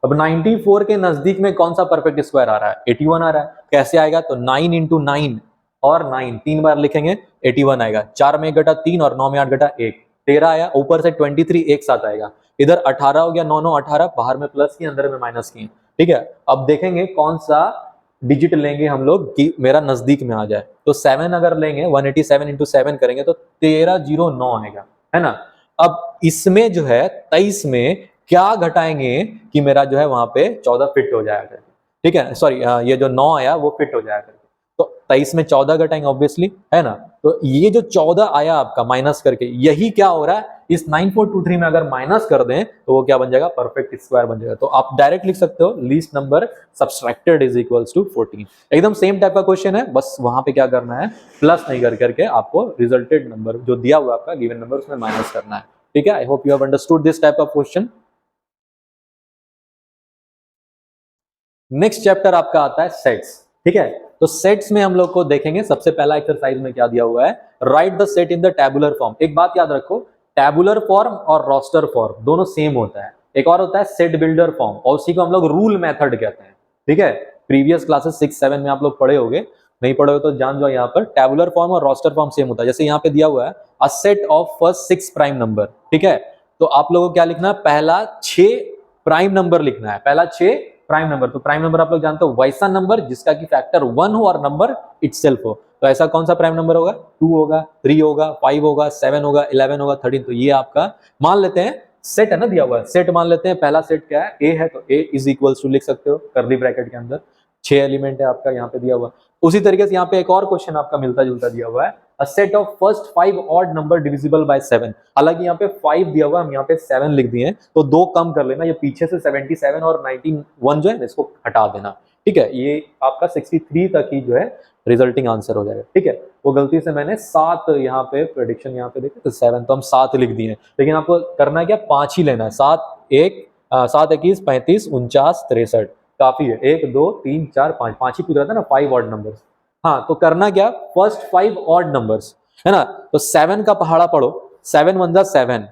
अब 94 के नजदीक में कौन सा परफेक्ट स्क्वायर आ रहा है, 81 आ रहा है। कैसे आएगा, तो 9 इंटू 9 और 9 3 बार लिखेंगे 81 आएगा। 4 में 1 घटा 3 और 9 में 8 घटा 1 13 आया, ऊपर से 23 एक साथ आएगा। इधर 18 हो गया, 9 9 18, बाहर में प्लस किए अंदर में माइनस किए, ठीक है। अब देखेंगे कौन सा डिजिट लेंगे हम लोग कि मेरा नजदीक में आ जाए। तो 7 अगर लेंगे 187 इंटू 7 करेंगे तो 1309 आएगा, है ना। अब इसमें जो है 23 में क्या घटाएंगे कि मेरा जो है वहां पे 14 फिट हो जाएगा, ठीक है, सॉरी ये जो 9 आया वो फिट हो जाएगा। तो 23 में 14 घटाएंगे ऑब्वियसली, है ना। तो ये जो 14 आया आपका माइनस करके, यही क्या हो रहा है, इस 9423 में अगर माइनस कर दें तो वो क्या बन जाएगा, परफेक्ट स्क्वायर बन जाएगा। तो आप डायरेक्ट लिख सकते हो least number subtracted is equals to 14। एकदम सेम टाइप का क्वेश्चन है, बस वहां पे क्या करना है, प्लस नहीं कर करके आपको रिजल्टेड नंबर जो दिया हुआ आपका गिवन नंबर उसमें माइनस करना है, ठीक है। आई hope you have understood this type of question. Next chapter आपका आता है सेट्स, ठीक है। तो सेट्स में हम लोग को देखेंगे, सबसे पहला एक्सरसाइज में क्या दिया हुआ है, right the set in the tabular form. एक बात याद रखो, टैबुलर फॉर्म और रोस्टर फॉर्म दोनों सेम होता है। एक और होता है सेट बिल्डर फॉर्म, और उसी को हम लोग रूल मेथड कहते हैं। ठीक है, प्रीवियस क्लासेस 6-7 में आप लोग पढ़े होंगे, नहीं पढ़े हो तो जान जाओ। यहाँ पर टैबुलर फॉर्म और रोस्टर फॉर्म सेम होता है। जैसे यहाँ पे दिया हुआ है a set of first 6 prime number, ठीक है, तो आप लोगों को क्या लिखना है, पहला 6 प्राइम नंबर लिखना है, पहला 6 प्राइम नंबर। तो प्राइम नंबर आप लोग जानते हो वैसा नंबर जिसका की फैक्टर 1 हो और नंबर इटसेल्फ हो। तो ऐसा कौन सा प्राइम नंबर होगा, 2 होगा, 3 होगा, 5 होगा, 7 होगा, 11 होगा, 13। तो ये आपका मान लेते हैं सेट है ना, दिया हुआ है सेट मान लेते हैं। पहला सेट क्या है, ए है, तो ए इज इक्वल्स टू लिख सकते हो कर्ली ब्रैकेट के अंदर, 6 एलिमेंट है आपका यहाँ पे दिया हुआ। उसी तरीके से यहाँ पे एक और क्वेश्चन आपका मिलता जुलता दिया हुआ है, a set of first 5 odd number divisible bye 7। हालांकि यहाँ पे 5 दिया हुआ है, हम यहाँ पे 7 लिख दिए हैं, तो 2 कम कर लेना, ये पीछे से 77 और 91 जो है इसको हटा देना। ठीक है, ये आपका 63 तक ही जो है रिजल्टिंग आंसर हो जाएगा। ठीक है, वो गलती से मैंने 7 यहाँ पे प्रेडिक्शन यहाँ पे देखे तो 7, तो हम 7 लिख दिए हैं, लेकिन आपको करना है क्या, 5 ही लेना है। 7 21 35 49 63 काफी है। 1 2 3 4 5, 5 ही पूछ रहा था ना, 5 ऑड नंबर्स। हाँ, तो करना क्या, फर्स्ट 5 ऑड नंबर्स है ना, तो 7 का पहाड़ा पढ़ो, 7 1 7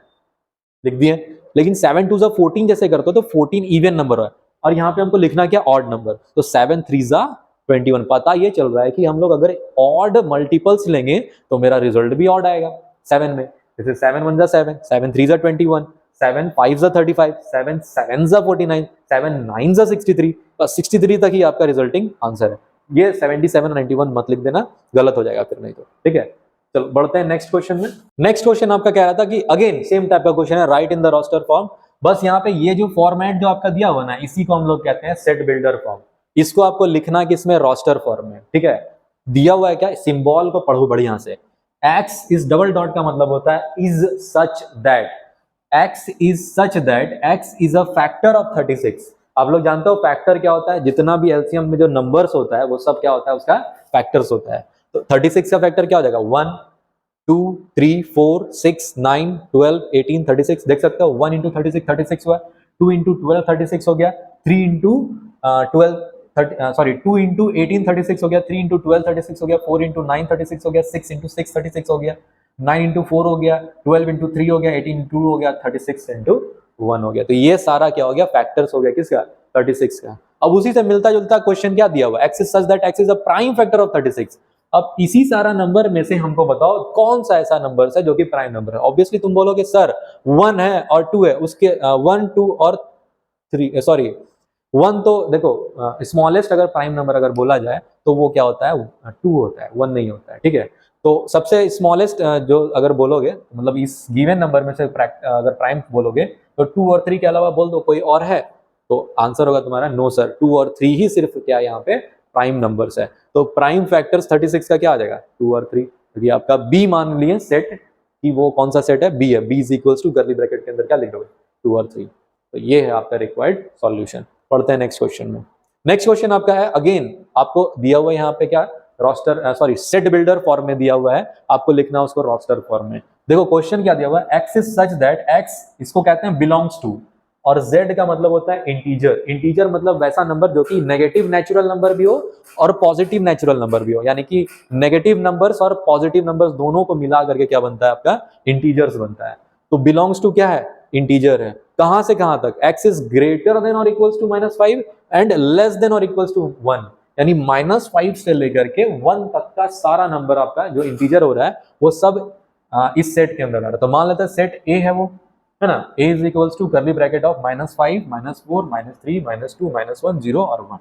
लिख दिए, लेकिन 7 2 14 जैसे करते हो तो 14 इवन नंबर है, और यहाँ पे हमको लिखना क्या, ऑड नंबर। तो 7 3 21। पता ये चल रहा है कि हम लोग अगर ऑड मल्टीपल्स लेंगे तो मेरा रिजल्ट भी ऑड आएगा 7 में। जैसे 7 1 7, 7 3 21, 7 5 35, 7 7 49, 7 9 63। तो 63 तक ही आपका रिजल्टिंग आंसर है। ये 77 91 मत लिख देना, गलत हो जाएगा फिर नहीं तो। ठीक है, चलो बढ़ते हैं नेक्स्ट क्वेश्चन में। नेक्स्ट क्वेश्चन आपका कह रहा था कि अगेन सेम टाइप का क्वेश्चन है, right in the roster form. बस यहाँ पे ये जो फॉर्मेट जो आपका दिया हुआ ना, इसी को हम लोग कहते हैं सेट बिल्डर फॉर्म। इसको आपको लिखना किसमें, रोस्टर फॉर्म में। ठीक है, दिया हुआ है क्या, सिंबल को पढ़ो बढ़िया से। एक्स इज डबल डॉट का मतलब होता है is such that, x is such that x is a factor of 36। आप लोग जानते हो फैक्टर क्या होता है, जितना भी एलसीएम में जो नंबर्स होता है वो सब क्या होता है, उसका फैक्टर्स होता है। तो 36 का फैक्टर क्या हो जाएगा, 1 2 3 4 6 9 12 18 36। देख सकते हो 1 इंटू 36 36 हुआ, 2 इंटू 12 36 हो गया, 3 इंटू 12 सॉरी 2 इंटू 18 36 हो गया, 3 इंटू 12 36 हो गया, 4 इंटू 9 36 हो गया, 6 इंटू 6 36 हो गया, 9 इंटू 4 हो गया, 12 इंटू 3 हो गया, 18 इंटू 2 हो गया, 36 इंटू 1 हो गया। तो ये सारा क्या हो गया, फैक्टर्स हो गया किसका, 36 का। अब उसी से मिलता जुलता क्वेश्चन क्या दिया हुआ, x is such that x is a prime factor of 36। अब इसी सारा नंबर में से हमको बताओ कौन सा ऐसा नंबर है जो कि प्राइम नंबर है। ऑब्वियसली तुम बोलोगे सर 1 है और 2 है, उसके 1 2 और 3 सॉरी 1 तो देखो स्मॉलेस्ट अगर प्राइम नंबर अगर बोला जाए तो वो क्या होता है, 2 होता है, 1 नहीं होता है। ठीक है, तो सबसे स्मॉलेस्ट जो अगर बोलोगे मतलब इस गिवन नंबर में से अगर प्राइम बोलोगे तो 2 और 3 के अलावा बोल दो कोई और है, तो आंसर होगा तुम्हारा नो सर, 2 और 3 ही सिर्फ क्या यहाँ पे प्राइम नंबर्स है। तो प्राइम फैक्टर्स 36 का क्या आ जाएगा, 2 और 3। क्योंकि आपका बी मान लिए सेट कि वो कौन सा सेट है, बी है, B is equals to curly bracket के अंदर क्या लिख दोगे, 2 और 3। तो ये है आपका रिक्वायर्ड सॉल्यूशन। पढ़ते हैं नेक्स्ट क्वेश्चन में। नेक्स्ट क्वेश्चन आपका है अगेन आपको दिया हुआ है यहाँ पे क्या, roster sorry set builder form में दिया हुआ है, आपको लिखना है उसको रोस्टर फॉर्म में। देखो क्वेश्चन क्या दिया हुआ है, x is such that x इसको कहते हैं बिलोंग्स टू, और z का मतलब होता है इंटीजर। इंटीजर मतलब वैसा नंबर जो कि नेगेटिव नेचुरल नंबर भी हो और पॉजिटिव नेचुरल नंबर भी हो, यानी कि नेगेटिव नंबर्स और पॉजिटिव नंबर्स दोनों को मिला करके क्या बनता है आपका, इंटीजर्स बनता है। तो बिलोंग्स टू क्या है, इंटीजर है। कहां से कहां तक, x इज ग्रेटर देन और equals to -5 and less than और इक्वल्स टू 1, यानी -5 से लेकर के 1 तक का सारा नंबर आपका जो इंटीजर हो रहा है वो सब इस सेट के अंदर आ रहा है। तो मान लेते हैं सेट ए है वो, है ना, a is equals to curly bracket of -5 -4 -3 -2 -1 0 और 1।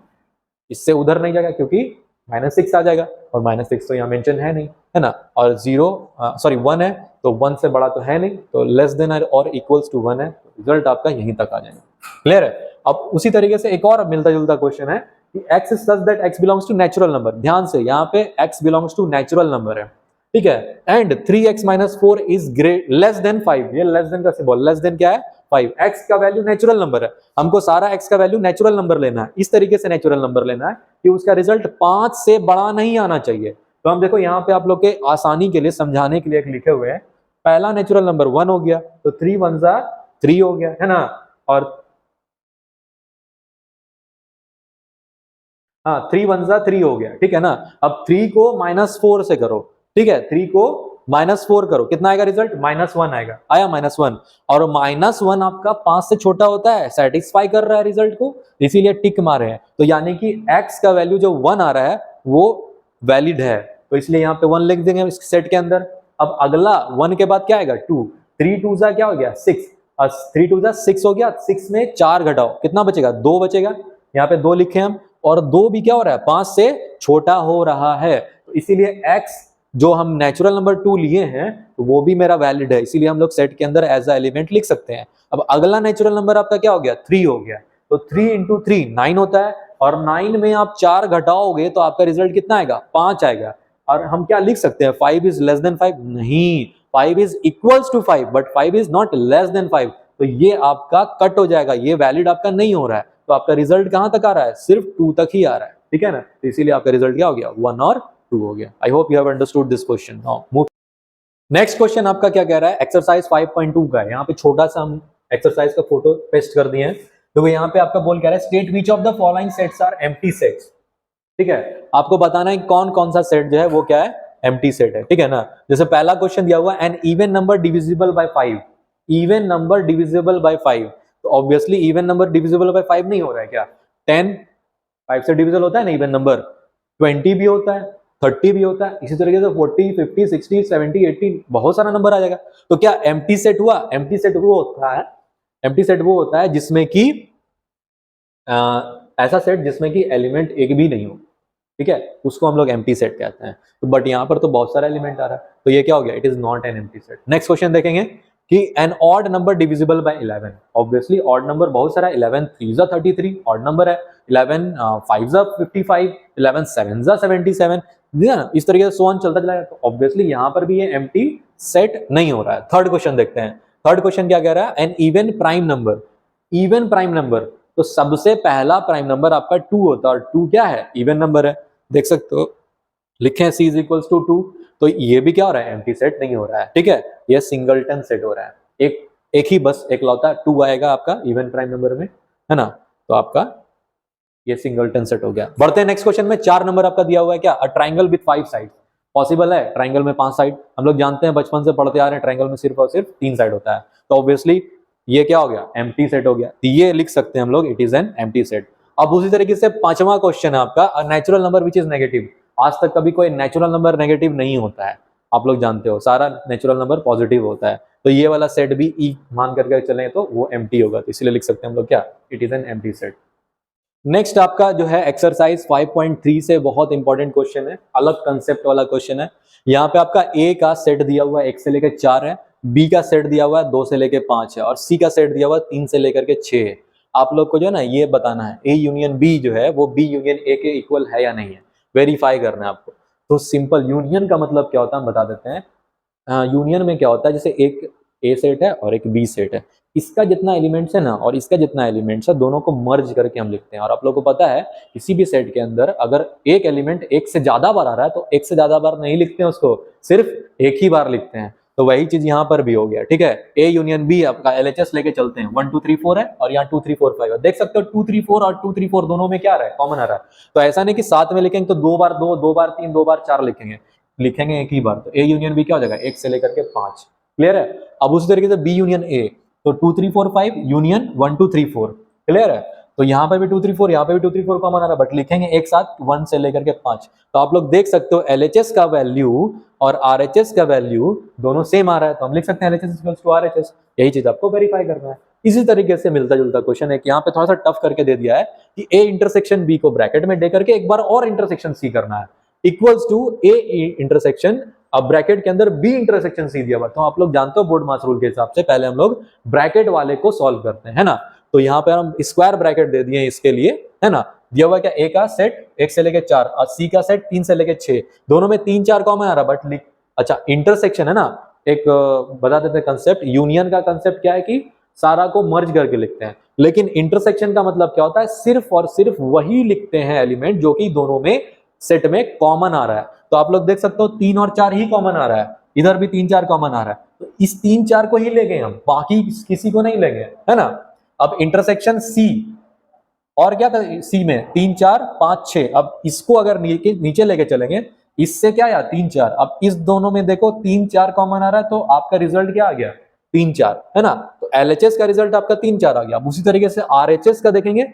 इससे उधर नहीं जाएगा क्योंकि -6 आ जाएगा, और -6 तो यहाँ मेंशन है नहीं, है ना, और 1 है तो 1 से बड़ा तो है नहीं, तो लेस देन और इक्वल्स टू 1 है, रिजल्ट आपका यहीं तक आ जाएगा। क्लियर है। अब उसी तरीके से एक और मिलता जुलता क्वेश्चन है कि x is such that x belongs to natural number. ध्यान से यहाँ पे x belongs to natural number है, ठीक है, and 3x - 4 is great less than 5। ये लेस देन का सिंबल, लेस देन क्या है, 5। x का वैल्यू नेचुरल नंबर है, हमको सारा x का वैल्यू नेचुरल नंबर लेना है, इस तरीके से नेचुरल नंबर लेना है कि उसका रिजल्ट 5 से बड़ा नहीं आना चाहिए। तो हम देखो यहाँ पे आप लोग के आसानी के लिए समझाने के लिए एक लिखे हुए हैं, पहला नेचुरल नंबर 1 हो गया तो 3 1 3 हो गया, है ना, और हाँ 3 वन जा 3 हो गया, ठीक है ना। अब 3 को -4 से करो, ठीक है, 3 को -4 करो, कितना आएगा रिजल्ट, -1 आएगा, आया -1। और -1 आपका 5 से छोटा होता है, सेटिस्फाई कर रहा है रिजल्ट को, इसीलिए टिक मारे हैं। तो यानी कि x का वैल्यू जो 1 आ रहा है वो वैलिड है, तो इसलिए यहाँ पे 1 लिख देंगे इस सेट के अंदर। अब अगला 1 के बाद क्या आएगा 2, 3 2 जा क्या हो गया 6, 3 2 जा 6 हो गया, 6 में 4 घटाओ कितना बचेगा 2 बचेगा, यहाँ पे 2 लिखे हम, और 2 भी क्या हो रहा है 5 से छोटा हो रहा है, तो इसीलिए x जो हम नेचुरल नंबर 2 लिए हैं तो वो भी मेरा वैलिड है, इसीलिए हम लोग सेट के अंदर एज अ एलिमेंट लिख सकते हैं। अब अगला नेचुरल नंबर आपका क्या हो गया 3 हो गया, तो 3 इंटू 3 9 होता है, और 9 में आप 4 घटाओगे तो आपका रिजल्ट कितना आएगा 5 आएगा। और हम क्या लिख सकते हैं 5 इज लेस देन 5, नहीं 5 is equals to 5 but 5 is not less than 5, तो ये आपका कट हो जाएगा, ये वैलिड आपका नहीं हो रहा है, तो आपका रिजल्ट कहां तक आ रहा है सिर्फ 2 तक ही आ रहा है, ठीक है ना, तो इसीलिए आपका रिजल्ट क्या हो गया 1 और 2 हो गया। आई hope you have understood this question. Now move next question आपका क्या कह रहा है, एक्सरसाइज 5.2 का है। यहाँ पे छोटा सा हम एक्सरसाइज का फोटो पेस्ट कर दिए हैं, तो यहाँ पे आपका बोल कह रहा है state which of the following sets are empty sets, ठीक है, आपको बताना है कौन कौन सा सेट जो है वो क्या है एम्प्टी सेट है, ठीक है ना। जैसे पहला क्वेश्चन दिया हुआ an even number divisible by 5, even number divisible by 5, तो obviously even number divisible by 5 नहीं हो रहा है क्या, 10 5 से डिविजिबल होता है ना इवन नंबर, 20 भी होता है, 30 भी होता है, इसी तरीके से 40 50 60 70 80 बहुत सारा नंबर आ जाएगा। तो क्या एम्प्टी सेट हुआ, एम्प्टी सेट वो होता है, एम्प्टी सेट वो होता है जिसमें कि ऐसा सेट जिसमें कि एलिमेंट एक भी नहीं हो, ठीक है, उसको हम लोग एम्प्टी सेट कहते हैं। तो बट यहाँ पर तो बहुत सारा एलिमेंट आ रहा है, तो ये क्या हो गया it is not an empty set. Next question देखेंगे कि an odd number divisible by 11, obviously odd number बहुत सारा, 11 3 जा 33 ऑड नंबर है, 11 5 जा 55, 11 7 जा 77, इस तरीके से सोन चलता चला, तो ऑब्वियसली यहाँ पर भी ये एम्प्टी सेट नहीं हो रहा है। थर्ड क्वेश्चन देखते हैं, थर्ड क्वेश्चन क्या कह रहा है, an even prime number, even prime number, तो सबसे पहला प्राइम नंबर आपका 2 होता है, और 2 क्या है इवन नंबर है, देख सकते हो लिखे c इज इक्वल्स टू 2, तो ये भी क्या हो रहा है एम्प्टी सेट नहीं हो रहा है, ठीक है, ये सिंगलटन सेट हो रहा है, एक ही बस एक लौता 2 आएगा आपका इवन प्राइम नंबर में, है ना, तो आपका ये सिंगलटन सेट हो गया। बढ़ते हैं नेक्स्ट क्वेश्चन में, 4 नंबर आपका दिया हुआ है क्या, a triangle with 5 side, possible है ट्राइंगल में 5 साइड, हम लोग जानते हैं बचपन से पढ़ते आ रहे हैं ट्राइंगल में सिर्फ और सिर्फ 3 साइड होता है, तो ऑब्वियसली ये क्या हो गया एम्प्टी सेट हो गया, तो ये लिख सकते हैं हम लोग it is an empty set. अब उसी तरीके से पांचवा क्वेश्चन है आपका, a natural number which is negative, आज तक कभी कोई नेचुरल नंबर नेगेटिव नहीं होता है, आप लोग जानते हो सारा नेचुरल नंबर पॉजिटिव होता है, तो ये वाला सेट भी ई मान करके चलें तो वो एम्प्टी होगा, तो इसलिए लिख सकते हैं हम लोग क्या it is an empty set. Next आपका जो है एक्सरसाइज 5.3 से बहुत इंपॉर्टेंट क्वेश्चन है, अलग कंसेप्ट वाला क्वेश्चन है। यहाँ पे आपका ए का सेट दिया हुआ है 1 से लेकर 4 है, बी का सेट दिया हुआ है 2 से लेकर 5 है, और सी का सेट दिया हुआ है 3 से लेकर के 6 है। आप लोग को जो है ना ये बताना है ए यूनियन बी जो है वो बी यूनियन ए के इक्वल है या नहीं है, वेरीफाई करना है आपको। तो सिंपल यूनियन का मतलब क्या होता है हम बता देते हैं। यूनियन में क्या होता है, जैसे एक ए सेट है और एक बी सेट है, इसका जितना एलिमेंट्स है ना और इसका जितना एलिमेंट्स है दोनों को मर्ज करके हम लिखते हैं। और आप लोगों को पता है किसी भी सेट के अंदर अगर एक एलिमेंट एक से ज्यादा बार आ रहा है तो एक से ज्यादा बार नहीं लिखते हैं उसको, सिर्फ एक ही बार लिखते हैं। तो वही चीज यहाँ पर भी हो गया, ठीक है। ए यूनियन बी आपका LHS लेके चलते हैं, 1 2 3 4 है और यहाँ 2 3 4 5 है। देख सकते हो 2 3 4 और 2 3 4 दोनों में क्या आ रहा है, कॉमन आ रहा है। तो ऐसा नहीं कि साथ में लिखेंगे तो 2 बार 2 2 बार 3 2 बार 4 लिखेंगे, लिखेंगे एक ही बार। तो ए यूनियन बी क्या हो जाएगा 1 से लेकर के 5, क्लियर है। अब उसी तरीके से बी यूनियन ए, तो 2 3 4 5 यूनियन 1 2 3 4, क्लियर है। तो यहाँ पे भी 2 3 4, यहाँ पे भी 2 3 4 कॉमन आ रहा है, बट लिखेंगे एक साथ 1 से लेकर के 5। तो आप लोग देख सकते हो LHS का वैल्यू और RHS का वैल्यू दोनों सेम आ रहा है, तो हम लिख सकते हैं LHS इक्वल्स टू RHS। यही चीज आपको वेरीफाई करना है। इसी तरीके से मिलता जुलता क्वेश्चन है कि यहाँ पे थोड़ा सा टफ करके दे दिया है कि A इंटरसेक्शन B को ब्रैकेट में दे करके एक बार और इंटरसेक्शन C करना है, इक्वल्स टू A इंटरसेक्शन, अब ब्रैकेट के अंदर B इंटरसेक्शन C दिया हुआ। तो आप लोग जानते हो बोर्ड मास रूल के हिसाब से पहले हम लोग ब्रैकेट वाले को सॉल्व करते हैं, है ना। तो यहाँ पे हम स्क्वायर ब्रैकेट दे दिए इसके लिए, है ना। दिया हुआ क्या A का सेट 1 से लेके 4 और C का सेट 3 से लेके 6, दोनों में 3 4 कॉमन आ रहा, बट अच्छा इंटरसेक्शन है ना, एक बता देते हैं कंसेप्ट। यूनियन का कंसेप्ट क्या है कि सारा को मर्ज करके लिखते हैं, लेकिन इंटरसेक्शन का मतलब क्या होता है, सिर्फ और सिर्फ वही लिखते हैं एलिमेंट जो कि दोनों में सेट में कॉमन आ रहा है। तो आप लोग देख सकते हो 3 और 4 ही कॉमन आ रहा है, इधर भी 3 4 कॉमन आ रहा है, तो इस 3 4 को ही लेंगे हम, बाकी किसी को नहीं लेंगे, है ना। अब इंटरसेक्शन C, और क्या था सी में 3 4 5 6। अब इसको अगर नीचे लेके चलेंगे, इससे क्या आया 3 4। अब इस दोनों में देखो 3 4 कॉमन आ रहा है, तो आपका रिजल्ट क्या आ गया 3 4, है ना। तो एलएचएस का रिजल्ट आपका 3 4 आ गया। अब उसी तरीके से आरएचएस का देखेंगे,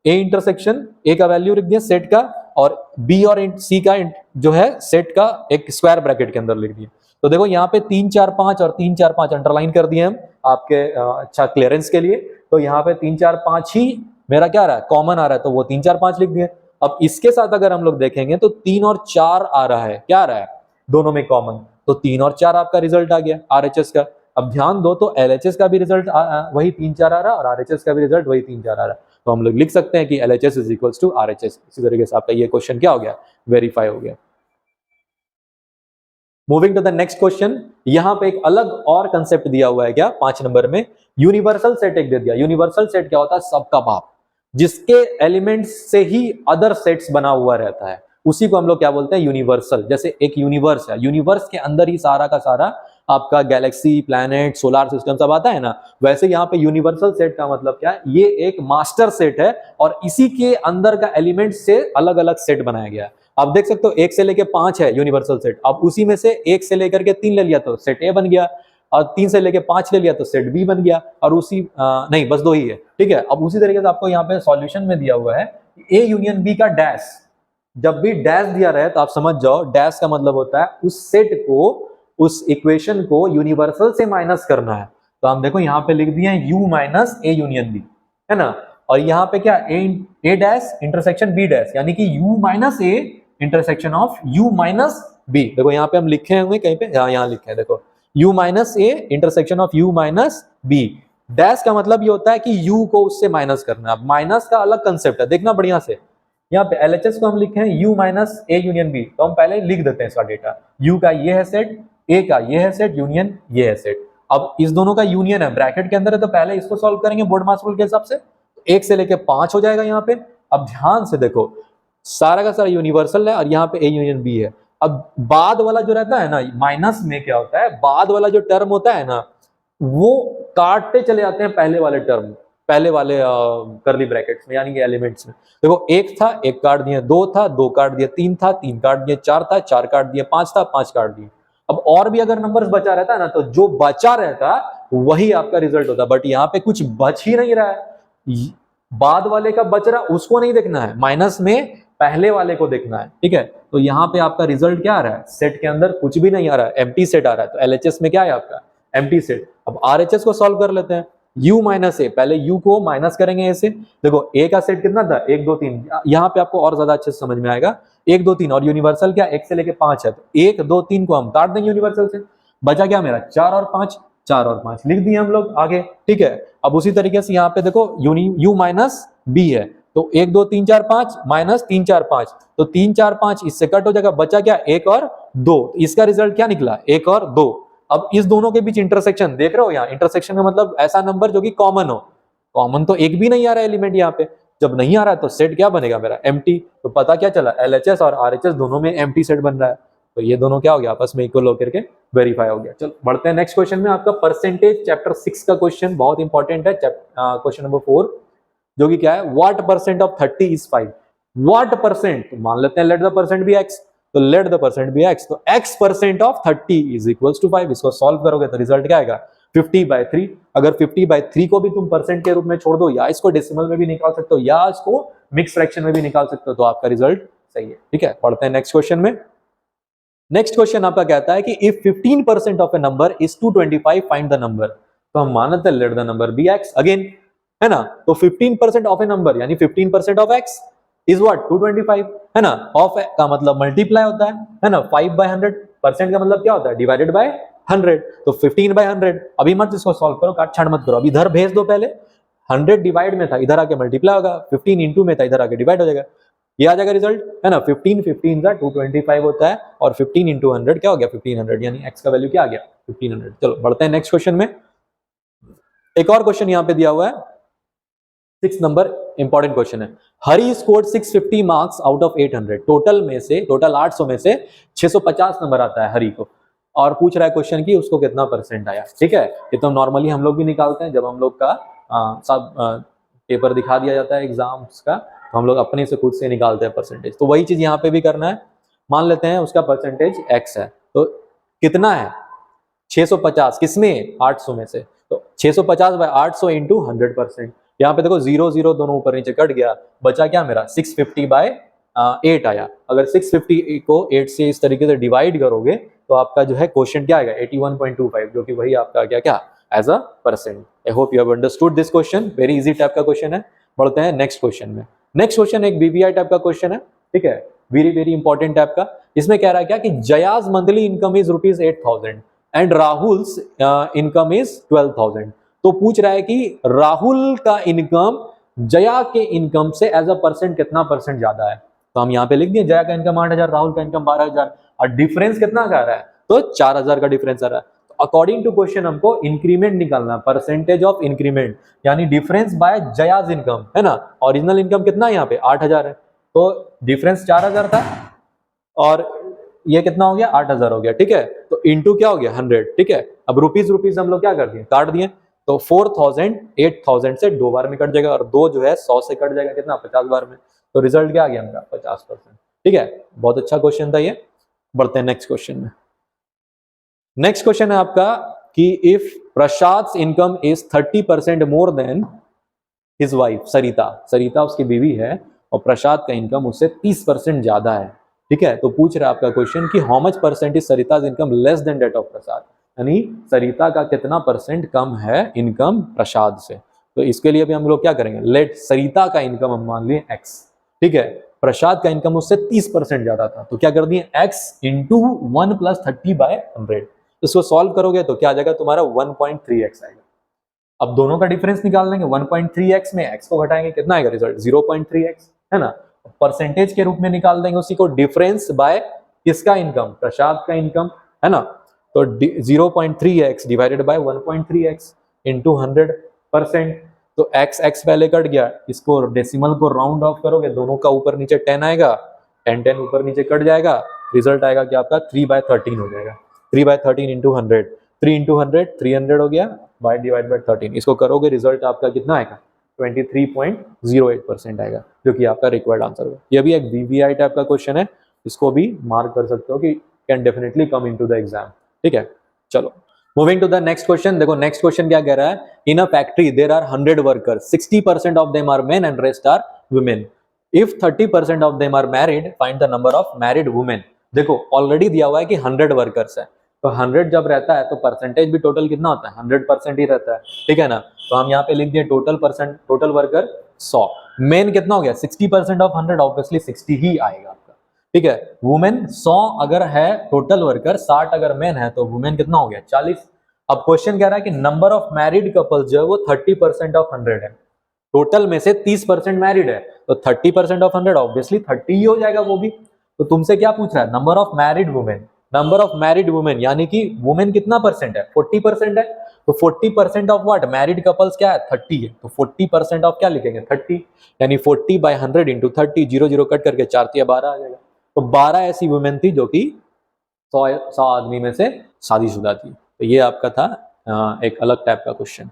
ए इंटरसेक्शन ए का वैल्यू लिख दिया सेट का, और बी और सी का जो है सेट का एक स्क्वायर ब्रैकेट के अंदर लिख दिया। तो देखो यहाँ पे 3 4 5 और 3 4 5 अंडरलाइन कर दिए हम आपके अच्छा क्लियरेंस के लिए। तो यहाँ पे 3 4 5 ही मेरा क्या आ रहा है कॉमन आ रहा है, तो वो 3 4 5 लिख दिए। अब इसके साथ अगर हम लोग देखेंगे तो 3 और 4 आ रहा है, क्या आ रहा है दोनों में कॉमन, तो 3 और 4 आपका रिजल्ट आ गया आरएचएस का। अब ध्यान दो तो एलएचएस का भी रिजल्ट वही 3 4 आ रहा है और आरएचएस का भी रिजल्ट वही 3 4 आ रहा है। तो हम लोग लिख सकते हैं कि LHS is equals to RHS. इसी तरीके से आपका ये क्वेश्चन क्या हो गया, वेरीफाई हो गया। Moving to the next question, यहां पे एक अलग और कंसेप्ट दिया हुआ है क्या 5 नंबर में, यूनिवर्सल सेट एक दे दिया। यूनिवर्सल सेट क्या होता है, सबका बाप, जिसके एलिमेंट्स से ही अदर सेट्स बना हुआ रहता है, उसी को हम लोग क्या बोलते हैं यूनिवर्सल। जैसे एक यूनिवर्स है, यूनिवर्स के अंदर ही सारा का सारा आपका गैलेक्सी, प्लैनेट, सोलर सिस्टम सब आता है ना, वैसे यहाँ पे यूनिवर्सल सेट का मतलब क्या है, ये एक मास्टर सेट है और इसी के अंदर का एलिमेंट से अलग अलग सेट बनाया गया है। आप देख सकते हो 1 से लेके 5 है यूनिवर्सल सेट, अब उसी में से 1 से लेकर के 3 ले लिया तो सेट ए बन गया, और 3 से लेके 5 ले लिया तो सेट बी बन गया, और उसी नहीं बस 2 ही है, ठीक है। अब उसी तरीके से आपको यहाँ पे सॉल्यूशन में दिया हुआ है ए यूनियन बी का डैश। जब भी डैश दिया रहे तो आप समझ जाओ डैश का मतलब होता है उस सेट को, उस इक्वेशन को यूनिवर्सल से माइनस करना है। तो हम देखो यहाँ पे लिख दिए U minus A union B, है ना। और यहाँ पे क्या A dash intersection B dash, यानी कि U minus A intersection of U minus B. देखो यहाँ पे हम लिखे होंगे कहीं पे, यहाँ लिखे हैं देखो, U minus A intersection of U minus B. Dash का मतलब ये होता है कि यू को उससे माइनस करना। अब माइनस का अलग कंसेप्ट है, देखना बढ़िया से। यहाँ पे एलएचएस को हम लिखे हैं U minus A union B, तो हम पहले लिख देते हैं इसका डेटा, यू का ये है सेट, ए का ये है सेट, यूनियन ये है सेट। अब इस दोनों का यूनियन है, ब्रैकेट के अंदर है, तो पहले इसको सॉल्व करेंगे बोर्ड मास रूल के हिसाब से। 1 से लेके 5 हो जाएगा यहाँ पे। अब ध्यान से देखो सारा का सारा यूनिवर्सल है और यहाँ पे ए यूनियन बी है। अब बाद वाला जो रहता है ना, माइनस में क्या होता है, बाद वाला जो टर्म होता है ना, वो काटते चले जाते हैं पहले वाले टर्म, पहले वाले करली ब्रैकेट्स में, यानी कि एलिमेंट्स में। देखो 1 था 1 काट दिए, 2 था 2 काट दिए, 3 था 3 काट दिए, 4 था 4 काट दिए, 5 था 5 काट दिए। अब और भी अगर नंबर्स बचा रहता है ना, तो जो बचा रहता वही आपका रिजल्ट होता, बट यहाँ पे कुछ बच ही नहीं रहा है। बाद वाले का बच रहा उसको नहीं देखना है, माइनस में पहले वाले को देखना है, ठीक है। तो यहाँ पे आपका रिजल्ट क्या आ रहा है, सेट के अंदर कुछ भी नहीं आ रहा है, एम्प्टी सेट आ रहा है। तो एलएचएस में क्या है आपका एम्प्टी सेट। अब आरएचएस को सॉल्व कर लेते हैं, u माइनस ए, पहले u को माइनस करेंगे ए से। देखो a का सेट कितना था 1 2 3, यहाँ पे आपको और ज्यादा अच्छे से समझ में आएगा। 1 2 3 और यूनिवर्सल क्या 1 से लेके 5 है, तो 1 2 3 को हम काट देंगे यूनिवर्सल से, बचा क्या मेरा 4 और 5, 4 और 5 लिख दिए हम लोग आगे, ठीक है। अब उसी तरीके से यहाँ पे देखो u माइनस बी है, तो 1 2 3 4 5 माइनस 3 4 5, तो 3 4 5 इससे कट हो जाएगा, बचा क्या 1 और 2, इसका रिजल्ट क्या निकला 1 और 2। अब इस दोनों के बीच इंटरसेक्शन देख रहे हो, यहाँ इंटरसेक्शन का मतलब ऐसा नंबर जो कि कॉमन हो। कॉमन तो एक भी नहीं आ रहा है एलिमेंट यहाँ पे, जब नहीं आ रहा है तो सेट क्या बनेगा मेरा एम्प्टी। तो पता क्या चला एलएचएस और आरएचएस दोनों में एम्प्टी सेट बन रहा है, तो ये दोनों क्या हो गया आपस में इक्वल होकर के वेरीफाई हो गया। चलो बढ़ते हैं नेक्स्ट क्वेश्चन में, आपका परसेंटेज चैप्टर 6 का क्वेश्चन बहुत इंपॉर्टेंट है, क्वेश्चन नंबर 4, जो कि क्या है what percent of 30 is 5। What percent, मान लेते हैं let the percent be x, तो let the percent be x, तो x percent of 30 is equals to 5। इसको सॉल्व करोगे तो रिजल्ट क्या आएगा 50/3। अगर 50/3 को भी तुम परसेंट के रूप में छोड़ दो, या इसको डेसिमल में भी निकाल सकते हो, या इसको मिक्स फ्रैक्शन में भी निकाल सकते हो, तो आपका रिजल्ट सही है, ठीक है। पढ़ते हैं नेक्स्ट क्वेश्चन में। नेक्स्ट क्वेश्चन आपका कहता है कि if 15% of a number is 225 find the number. तो हम मानते हैं let the number be x again, है ना। तो 15% ऑफ ए नंबर यानी 15% ऑफ एक्स इज व्हाट 225, है ना। ऑफ का मतलब मल्टीप्लाई होता है ना। 5/100, परसेंट का मतलब क्या होता है डिवाइडेड बाय 100, तो 15/100। अभी मत इसको सॉल्व करो, काट छाड़ मत करो, अभी इधर भेज दो पहले। 100 डिवाइड में था, इधर आके मल्टीप्लाई होगा, 15 इंटू में था, इधर आके डिवाइड हो जाएगा, ये आ जाएगा रिजल्ट, है ना। 15 15 का 225 होता है, और 15 इंटू 100 क्या हो गया 1500, यानी एक्स का वैल्यू क्या आ गया 1500। चलो बढ़ते हैं नेक्स्ट क्वेश्चन में। एक और क्वेश्चन यहाँ पे दिया हुआ है 6 नंबर, इंपॉर्टेंट क्वेश्चन है। Hari scored 650 marks out of 800। Total 800 में से 650 नंबर आता है हरी को, और पूछ रहा है क्वेश्चन कि उसको कितना परसेंट आया, ठीक है। ये तो नॉर्मली हम लोग भी निकालते हैं जब हम लोग का सब पेपर दिखा दिया जाता है एग्जाम्स का, तो हम लोग अपने से खुद से निकालते हैं परसेंटेज। तो वही चीज यहाँ पे भी करना है। मान लेते हैं उसका परसेंटेज x है, तो कितना है 650, किसमें 800 में से, तो 650/800 इंटू 100%। यहाँ पे देखो 0 0 दोनों ऊपर नीचे कट गया, बचा क्या मेरा 650/8 आया। अगर 650 को 8 से इस तरीके से डिवाइड करोगे तो आपका जो है क्वेश्चन क्या आएगा 81.25, जो कि वही आपका क्या क्या as a percent. I hope you have understood this question, very easy type का क्वेश्चन है। बढ़ते हैं नेक्स्ट क्वेश्चन में। नेक्स्ट क्वेश्चन एक बीवीआई टाइप का क्वेश्चन है, ठीक है, वेरी वेरी इंपॉर्टेंट टाइप का। इसमें कह रहा है क्या कि Jaya's monthly income is ₹8,000 and Rahul's income is 12,000। तो पूछ रहा है कि राहुल का इनकम जया के इनकम से एज अ परसेंट कितना परसेंट ज्यादा है। तो हम यहाँ पे लिख दिए जया का इनकम 8,000, राहुल का इनकम 12,000, और डिफरेंस कितना का आ रहा है, तो 4,000 का डिफरेंस आ रहा है। तो अकॉर्डिंग टू क्वेश्चन हमको इंक्रीमेंट निकालना, परसेंटेज ऑफ इंक्रीमेंट, यानी डिफरेंस बाय जयाज इनकम, है ना। ओरिजिनल इनकम कितना है यहाँ पे 8,000 है, तो डिफरेंस 4,000 था, और ये कितना हो गया 8,000 हो गया, ठीक है। तो इंटू क्या हो गया 100, ठीक है। अब रुपीज रुपीज हम लोग क्या कर दिए, काट दिए, तो 4,000 8,000 से 2 बार में कट जाएगा, और 2 जो है 100 से कट जाएगा, कितना 50 बार में। तो रिजल्ट क्या आ गया हमारा 50%, ठीक है। बहुत अच्छा क्वेश्चन था ये। बढ़ते हैं नेक्स्ट क्वेश्चन में। नेक्स्ट क्वेश्चन है आपका कि if Prasad income is 30% more than his wife Sarita, Sarita उसकी बीवी है और प्रसाद का इनकम उससे 30% ज्यादा है, ठीक है। तो पूछ रहा है आपका क्वेश्चन कि how much percent is Sarita's income less than that of Prasad, यानी सरिता का कितना परसेंट कम है इनकम प्रसाद से। तो इसके लिए भी हम लोग क्या करेंगे, लेट सरिता का इनकम हम मान लिए x, ठीक है, प्रसाद का इनकम उससे 30% ज्यादा था, तो क्या कर दिए x इंटू 1 + 30/100। इसको सॉल्व करोगे तो क्या आ जाएगा तुम्हारा 1.3x आएगा। अब दोनों का डिफरेंस निकाल लेंगे, 1.3x में x को घटाएंगे, कितना आएगा रिजल्ट 0.3x, है ना। परसेंटेज के रूप में निकाल देंगे उसी को, डिफरेंस बाय किसका इनकम, प्रसाद का इनकम, है ना। तो 0.3x divided by 1.3x into 100%। तो x पहले कट गया, इसको डेसिमल को राउंड ऑफ करोगे, दोनों का ऊपर नीचे 10 आएगा, 10 ऊपर नीचे कट जाएगा, रिजल्ट आएगा कि आपका 3/13 हो जाएगा। 3/13 इंटू 100, 3 इंटू 100 300 हो गया, बाय डिवाइड बाय 13, इसको करोगे रिजल्ट आपका कितना आएगा 23.08% आएगा, जो कि आपका रिक्वायर्ड आंसर होगा। यह भी एक वीवीआई टाइप का क्वेश्चन है, इसको भी मार्क कर सकते हो कि can definitely come into the exam, ठीक है। चलो moving to the next question. देखो नेक्स्ट क्वेश्चन क्या कह रहा है, in a factory there are 100 workers, 60% of them are men and rest are women. If 30% of them are married, find the number of married women. देखो already दिया हुआ है कि 100 वर्कर्स है, तो 100 जब रहता है तो परसेंटेज भी टोटल कितना होता है 100% ही रहता है, ठीक है ना। तो हम यहाँ पे लिख दिए टोटल वर्कर 100, मेन कितना हो गया 60% ऑफ 100, ऑब्वियसली 60 ही आएगा आपका, ठीक है। वुमेन 100 अगर है टोटल वर्कर, 60 अगर मेन है, तो वुमेन कितना हो गया 40। अब क्वेश्चन कह रहा है कि नंबर ऑफ मैरिड कपल्स जो है वो 30% ऑफ 100 है, टोटल में से 30% मैरिड है, तो 30% ऑफ 100 ऑब्वियसली 30 ही हो जाएगा वो भी। तो तुमसे क्या पूछ रहा है, number of married women, number of married women, यानी कि वुमेन कितना परसेंट है 40% है, तो 40% ऑफ व्हाट मैरिड कपल्स क्या है 30 है, तो 40% ऑफ क्या लिखेंगे 30, यानी 40/100 इंटू 30, 0 0 कट करके 4 × 12 आ जाएगा। तो 12 ऐसी वुमेन थी जो कि 100 आदमी में से शादीशुदा थी। तो ये आपका था एक अलग टाइप का क्वेश्चन।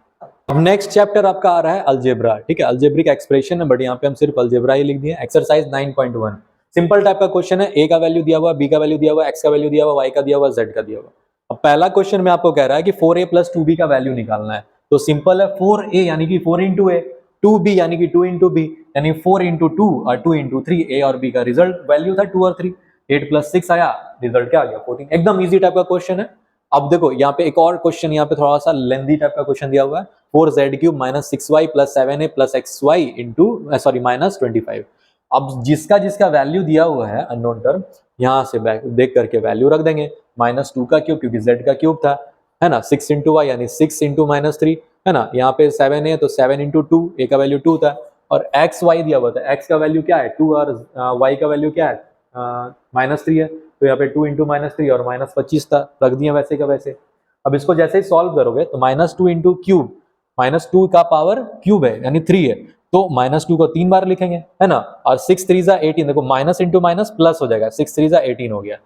अब नेक्स्ट चैप्टर आपका आ रहा है अलजेब्रा, ठीक है, अलजेब्रिक एक्सप्रेशन है, बट यहाँ पे हम सिर्फ अलजेब्रा ही लिख दिए। एक्सरसाइज 9.1 सिंपल टाइप का क्वेश्चन है, ए का वैल्यू दिया हुआ, बी का वैल्यू दिया हुआ, एक्स का वैल्यू दिया हुआ, वाई का दिया हुआ, जेड का दिया हुआ। अब पहला क्वेश्चन में आपको कह रहा है कि 4a + 2b का वैल्यू निकालना है। तो सिंपल है, 4a यानी कि 4 × a, 2b यानी कि 2 × b, यानी 4 × 2 और 2 × 3, a और b का रिजल्ट वैल्यू था 2 और 3, 8 + 6 आया, रिजल्ट क्या आ गया 14। एकदम इजी टाइप का क्वेश्चन है। अब देखो यहाँ पे एक और क्वेश्चन, यहाँ पे थोड़ा सा लेंथी टाइप का क्वेश्चन दिया हुआ है, 4z³ - 6y + 7a + xy into -25। अब जिसका जिसका वैल्यू दिया हुआ है अननोन टर्म, यहाँ से देख करके वैल्यू रख देंगे, -2 का क्यूब क्योंकि z का क्यूब था, है ना, 6 × y यानी 6 × -3, है ना। यहाँ पे 7 है तो 7 × 2, a का वैल्यू 2 था, और x y दिया हुआ था, x का वैल्यू क्या है 2 और y का वैल्यू क्या है -3 है, तो यहाँ पे 2 × -3 और -25 था, रख दिया वैसे का वैसे। अब इसको जैसे ही सॉल्व करोगे तो -2 × क्यूब, -2 का पावर क्यूब है यानी 3 है, तो -2 को 3 बार लिखेंगे, है ना, और 6 × 3 = 18, देखो माइनस इंटू माइनस प्लस हो जाएगा, 6 × 3 = 18 हो गया।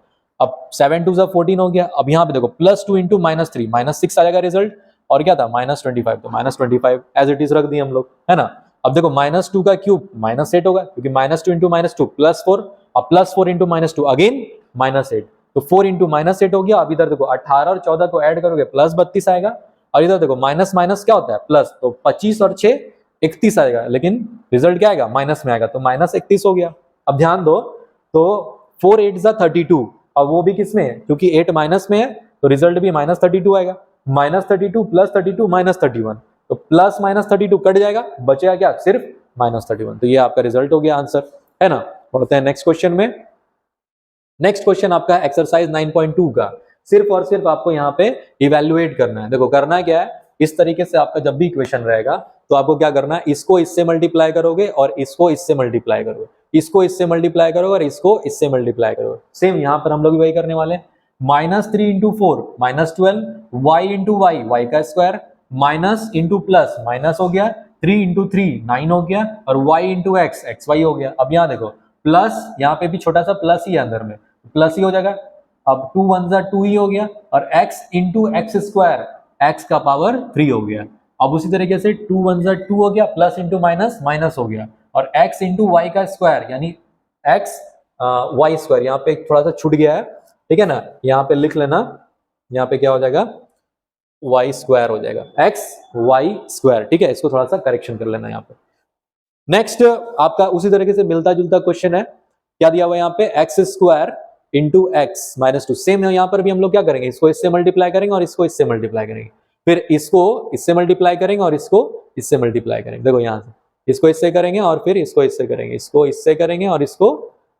अब 7 × 2 = 14 हो गया। अब यहाँ पे देखो +2 × -3 -6 आ जाएगा रिजल्ट, और क्या था -25, तो -25 एज इट इज रख दिए हम लोग, है ना। अब देखो -2 का क्यूब -8 होगा, क्योंकि -2 इंटू -2 +4, अब +4 इंटू -2 अगेन -8, तो 4 इंटू -8 हो गया। अब इधर देखो 18 और 14 को ऐड करोगे +32 आएगा, और इधर देखो माइनस माइनस क्या होता है प्लस, तो 25 और 6 31 आएगा, लेकिन रिजल्ट क्या आएगा माइनस में आएगा, तो -31 हो गया। अब ध्यान दो, तो 4 8 जा 32, अब वो भी किसमें है, क्योंकि 8 माइनस में है तो रिजल्ट भी -32 आएगा। -32 + 32 -31, तो प्लस -32 कट जाएगा, बचेगा क्या सिर्फ -31, तो ये आपका रिजल्ट हो गया आंसर, है ना। बढ़ते हैं नेक्स्ट क्वेश्चन में। नेक्स्ट क्वेश्चन आपका एक्सरसाइज 9.2 का, सिर्फ और सिर्फ आपको यहाँ पे इवेल्युएट करना है। देखो करना क्या है, इस तरीके से आपका जब भी इक्वेशन रहेगा तो आपको क्या करना है, इसको इससे मल्टीप्लाई करोगे और इसको इससे मल्टीप्लाई करोगे, इसको इससे मल्टीप्लाई करोगे और इसको इससे मल्टीप्लाई करोगे। सेम यहाँ पर हम लोग वही करने वाले हैं। -3 into 4 -12, y into y y का square, minus into plus minus हो गया, 3 इंटू 3 9 हो गया, और y into x x y हो गया। अब यहाँ देखो प्लस, यहाँ पे भी छोटा सा प्लस ही है अंदर में, प्लस ही हो जाएगा। अब 2 1 जा 2 ही हो गया, और x into x square x का पावर 3 हो गया। अब उसी तरीके से 2 1 जा 2 हो गया, प्लस इंटू माइनस माइनस हो गया, और x इंटू वाई का स्क्वायर यानी x वाई स्क्वायर, यहाँ पे थोड़ा सा छूट गया है, ठीक है ना, यहाँ पे लिख लेना, यहाँ पे क्या हो जाएगा वाई स्क्वायर हो जाएगा, x वाई स्क्वायर, ठीक है, इसको थोड़ा सा करेक्शन कर लेना यहाँ पे। नेक्स्ट आपका उसी तरीके से मिलता जुलता क्वेश्चन है, क्या दिया हुआ है यहाँ पे x square into x -2, same है यहाँ पर भी हम लोग क्या करेंगे, इसको इससे मल्टीप्लाई करेंगे और इसको इससे मल्टीप्लाई करेंगे, फिर इसको इससे मल्टीप्लाई करेंगे और इसको इससे मल्टीप्लाई करेंगे। देखो यहाँ से इसको इससे करेंगे और फिर इसको इससे करेंगे, इसको इससे करेंगे और इसको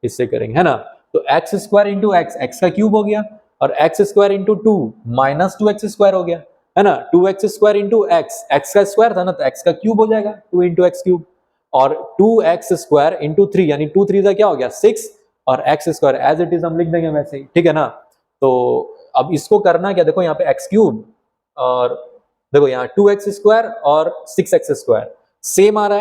इससे करेंगे, है ना। तो x square into x x का क्यूब हो गया, और x square into 2 -2x square हो गया, है ना। 2x square into x x का स्क्वायर था ना, तो एक्स का क्यूब हो जाएगा 2 इंटू एक्स क्यूब, और 2x स्क्वायर इंटू 3 यानी 2 3 का क्या हो गया 6, और x square as it is हम लिख देंगे वैसे ही, ठीक है ना। तो अब इसको करना क्या, देखो यहाँ पे एक्स क्यूब, और देखो यहाँ 2x स्क्वायर और 6x स्क्वायर सेम आ रहा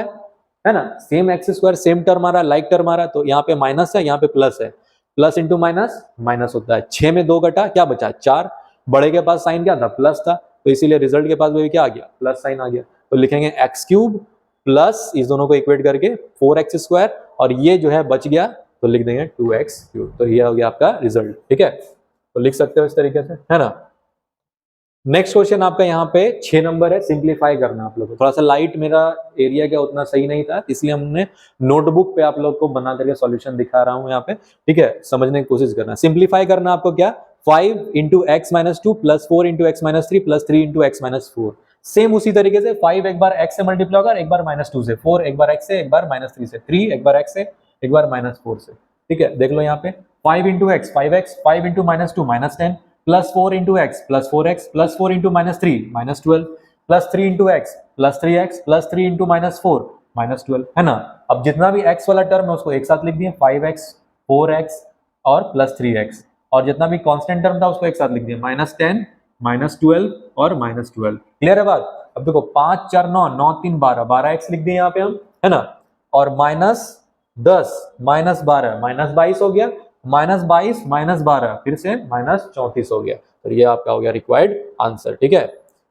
है ना, same x square same term आ रहा है, लाइक टर्म आ रहा है, तो यहाँ पे माइनस है यहाँ पे प्लस है, प्लस इंटू माइनस माइनस होता है, 6 में 2 घटा क्या बचा 4, बड़े के पास साइन क्या था प्लस था, तो इसीलिए रिजल्ट के पास भी क्या आ गया प्लस साइन आ गया, तो लिखेंगे एक्स क्यूब प्लस इस दोनों को इक्वेट करके 4x स्क्वायर, और ये जो है बच गया तो लिख देंगे 2x क्यूब, तो ये हो गया आपका रिजल्ट, ठीक है, तो लिख सकते हो इस तरीके से, है ना। नेक्स्ट क्वेश्चन आपका यहाँ पे 6 नंबर है, सिंप्लीफाई करना आप लोग को, थोड़ा सा लाइट मेरा एरिया क्या उतना सही नहीं था, इसलिए हमने नोटबुक पे आप लोग को बना करके सॉल्यूशन दिखा रहा हूँ यहाँ पे, ठीक है, समझने की कोशिश करना। सिंप्लीफाई करना आपको क्या, 5 into x minus 2 plus 4 into x minus 3 plus 3 into x minus 4, same उसी तरीके से 5 एक बार x से मल्टीप्लाई होगा, एक बार -2 से, 4 एक बार x से, एक बार -3 से, 3 एक बार x से, एक बार -4 से, ठीक है। देख लो यहाँ पे 5 into x 5x, 5 into -2 -10, plus 4 into x plus 4x, plus 4 into -3 -12, plus 3 into x plus 3x, plus 3 into -4 -12, है ना। अब जितना भी x वाला टर्म है उसको एक साथ लिख दिए, 5x 4x और प्लस 3x, और जितना भी कांस्टेंट टर्म था उसको एक साथ लिख दिया, -10 -12 और -12, क्लियर है बात। अब देखो 5 4 9 9 3 12 12x लिख दिए यहाँ पे हम, है ना, और -10 -12 -22 हो गया, -22 -12 फिर से -34 हो गया, तो ये आपका हो गया रिक्वायर्ड आंसर, ठीक है।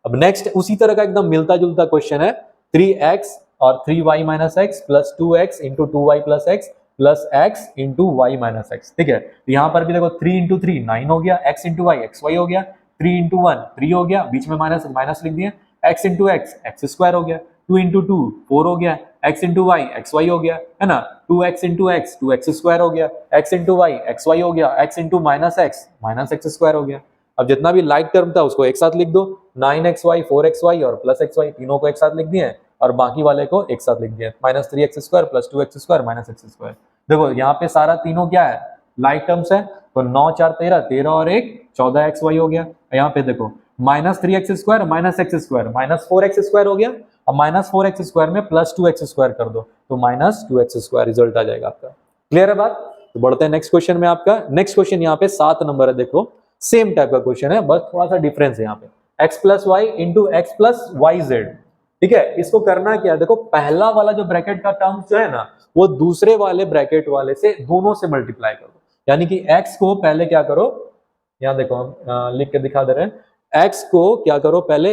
अब नेक्स्ट उसी तरह का एकदम मिलता जुलता क्वेश्चन है, 3x और 3y minus x plus 2x into 2y plus x plus x into y minus x, ठीक है। तो यहाँ पर भी देखो 3 इंटू 3 9 हो गया, x into y x y हो गया, 3 इंटू 1 3 हो गया, बीच में माइनस माइनस लिख दिया, x into x x square हो गया, 2 इंटू 2 4 हो गया, x into y x y हो गया, है ना, 2x into x 2x square हो गया, x into y x y हो गया, x into minus x square हो गया। अब जितना भी लाइक टर्म था उसको एक साथ लिख दो, 9xy 4xy और प्लस xy तीनों को एक साथ लिख दिए, और बाकी वाले को एक साथ लिख दिया, -3x square plus 2x square minus x square. देखो यहाँ पे सारा तीनों क्या है लाइक टर्म्स है, तो 9 4 13 13 और 1 14xy हो गया। यहाँ पे देखो -3x square minus x square -4x square हो गया, अब -4x स्क्वायर में प्लस 2x स्क्वायर कर दो तो -2x स्क्वायर रिजल्ट आ जाएगा आपका, क्लियर है बात। तो बढ़ते हैं नेक्स्ट क्वेश्चन में। आपका नेक्स्ट क्वेश्चन यहाँ पे 7 नंबर है, देखो सेम टाइप का क्वेश्चन है, बस थोड़ा सा डिफरेंस है यहाँ पे, x plus y into x plus y z, ठीक है। इसको करना क्या है, देखो पहला वाला जो ब्रैकेट का टर्म जो है ना वो दूसरे वाले ब्रैकेट वाले से दोनों से मल्टीप्लाई करो, यानी कि x को पहले क्या करो, यहाँ देखो हम लिख के दिखा दे रहे हैं, x को क्या करो पहले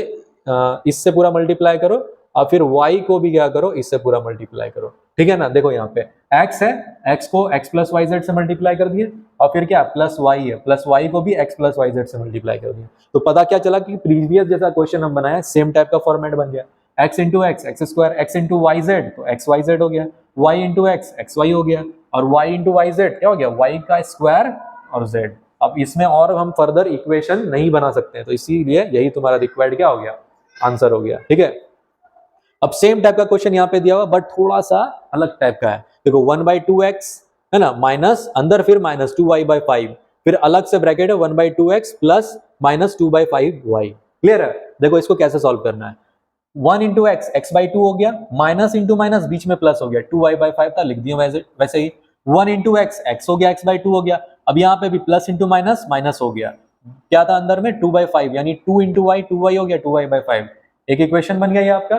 इससे पूरा मल्टीप्लाई करो, और फिर y को भी क्या करो, इससे पूरा मल्टीप्लाई करो, ठीक है ना। देखो यहाँ पे x है, x को x प्लस वाई जेड से मल्टीप्लाई कर दिए, और फिर क्या प्लस y है, प्लस y को भी x प्लस वाई जेड से मल्टीप्लाई कर दिया। तो पता क्या चला कि प्रीवियस जैसा क्वेश्चन हम बनाया, सेम टाइप का फॉर्मेट बन गया, x into x x square, x into y z तो एक्स वाई जेड हो गया, y इंटू एक्स वाई हो गया, और y इंटू वाई जेड क्या हो गया, y का स्क्वायर और z। अब इसमें और हम फर्दर इक्वेशन नहीं बना सकते हैं, तो इसीलिए यही तुम्हारा रिक्वायर्ड क्या हो गया, आंसर हो गया, ठीक है। अब सेम टाइप का क्वेश्चन यहाँ पे दिया हुआ बट थोड़ा सा अलग टाइप का है। देखो 1/2x है ना, माइनस अंदर फिर माइनस 2y/5, फिर अलग से ब्रैकेट है 1/2x plus minus 2/5y। Clear है। देखो इसको कैसे सॉल्व करना है, 1 इंटू एक्स x/2 हो गया, माइनस इंटू माइनस बीच में प्लस हो गया, 2y/5 था लिख दिया वैसे ही, 1 इंटू एक्स हो गया, x/2 हो गया, अब यहाँ पे भी प्लस इंटू माइनस माइनस हो गया, क्या था अंदर में 2/5, यानी 2 इंटू वाई 2y हो गया 2y/5, एक इक्वेशन बन गया ये आपका।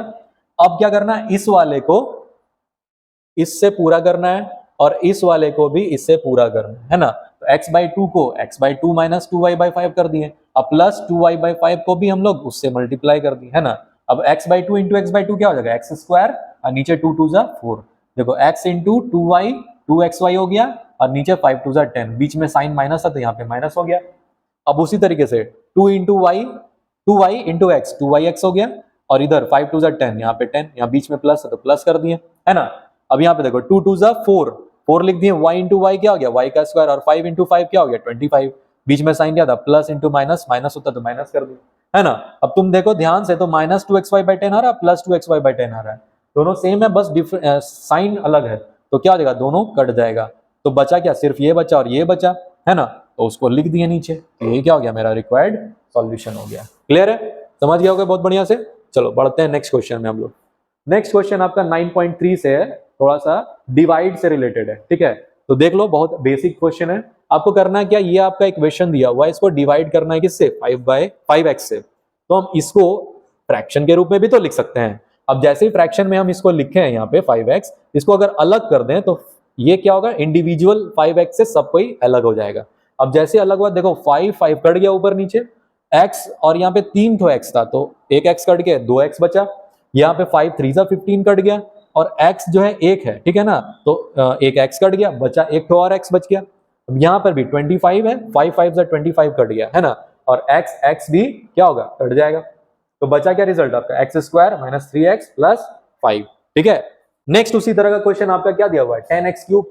अब क्या करना है, इस वाले को इससे पूरा करना है और इस वाले को भी इससे पूरा करना है ना। तो x/2 को x/2 माइनस 2y/5 कर दिए, अब प्लस 2y/5 को भी हम लोग उससे मल्टीप्लाई कर दिए है ना। अब x/2 इंटू x/2 क्या हो जाएगा, एक्स स्क्वायर और नीचे 2 2 4, देखो x इंटू 2y 2xy हो गया और नीचे 5 2 10, बीच में साइन माइनस था तो यहाँ पे माइनस हो गया। अब उसी तरीके से 2 into Y 2y into x 2yx हो गया, और इधर 5 2 10, यहाँ पे 10, यहाँ बीच में प्लस है तो प्लस कर दिए है ना। अब यहाँ पे देखो 2 2 4 लिख दिए, y इंटू वाई क्या हो गया, y का स्क्वायर, और 5 इंटू 5 क्या हो गया 25, बीच में साइन क्या था प्लस इंटू माइनस, माइनस होता तो माइनस कर दिया है ना। अब तुम देखो ध्यान से, तो माइनस 2xy/10 आ रहा है, प्लस 2xy/10 आ रहा है, दोनों सेम है, बस साइन अलग है, तो क्या हो जाएगा, दोनों कट जाएगा, तो बचा क्या, सिर्फ ये बचा और ये बचा है ना, तो उसको लिख दिए नीचे, तो ये क्या हो गया, मेरा रिक्वायर्ड सॉल्यूशन हो गया। क्लियर है, समझ गया होगा बहुत बढ़िया से। चलो बढ़ते हैं नेक्स्ट क्वेश्चन में हम लोग। नेक्स्ट क्वेश्चन आपका 9.3 से है, थोड़ा सा डिवाइड से रिलेटेड है, ठीक है। तो देख लो, बहुत बेसिक क्वेश्चन है। आपको करना है क्या, ये आपका इक्वेशन दिया हुआ है, इसको डिवाइड करना है किससे, 5/5x से। तो हम इसको फ्रैक्शन के रूप में भी तो लिख सकते हैं। अब जैसे ही फ्रैक्शन में हम इसको लिखे हैं यहाँ पे 5x, इसको अगर अलग कर दें तो ये क्या होगा, इंडिविजुअल 5x से सब कोई अलग हो जाएगा। अब जैसे अलग हुआ, देखो 5 कट गया ऊपर नीचे, x और यहाँ पे 3 तो x था, तो एक x कट गया 2x बचा, यहाँ पे 5 3 15 कट गया, और x जो है 1 है, ठीक है ना, तो एक x कट गया, बचा एक तो और x बच गया। अब यहाँ पर भी 25 है, 5 5 25 कट गया है ना, और x भी क्या होगा, कट जाएगा, तो बचा क्या रिजल्ट आपका, x square minus 3x plus 5, ठीक है। नेक्स्ट उसी तरह का क्वेश्चन आपका क्या दिया हुआ है, 10x³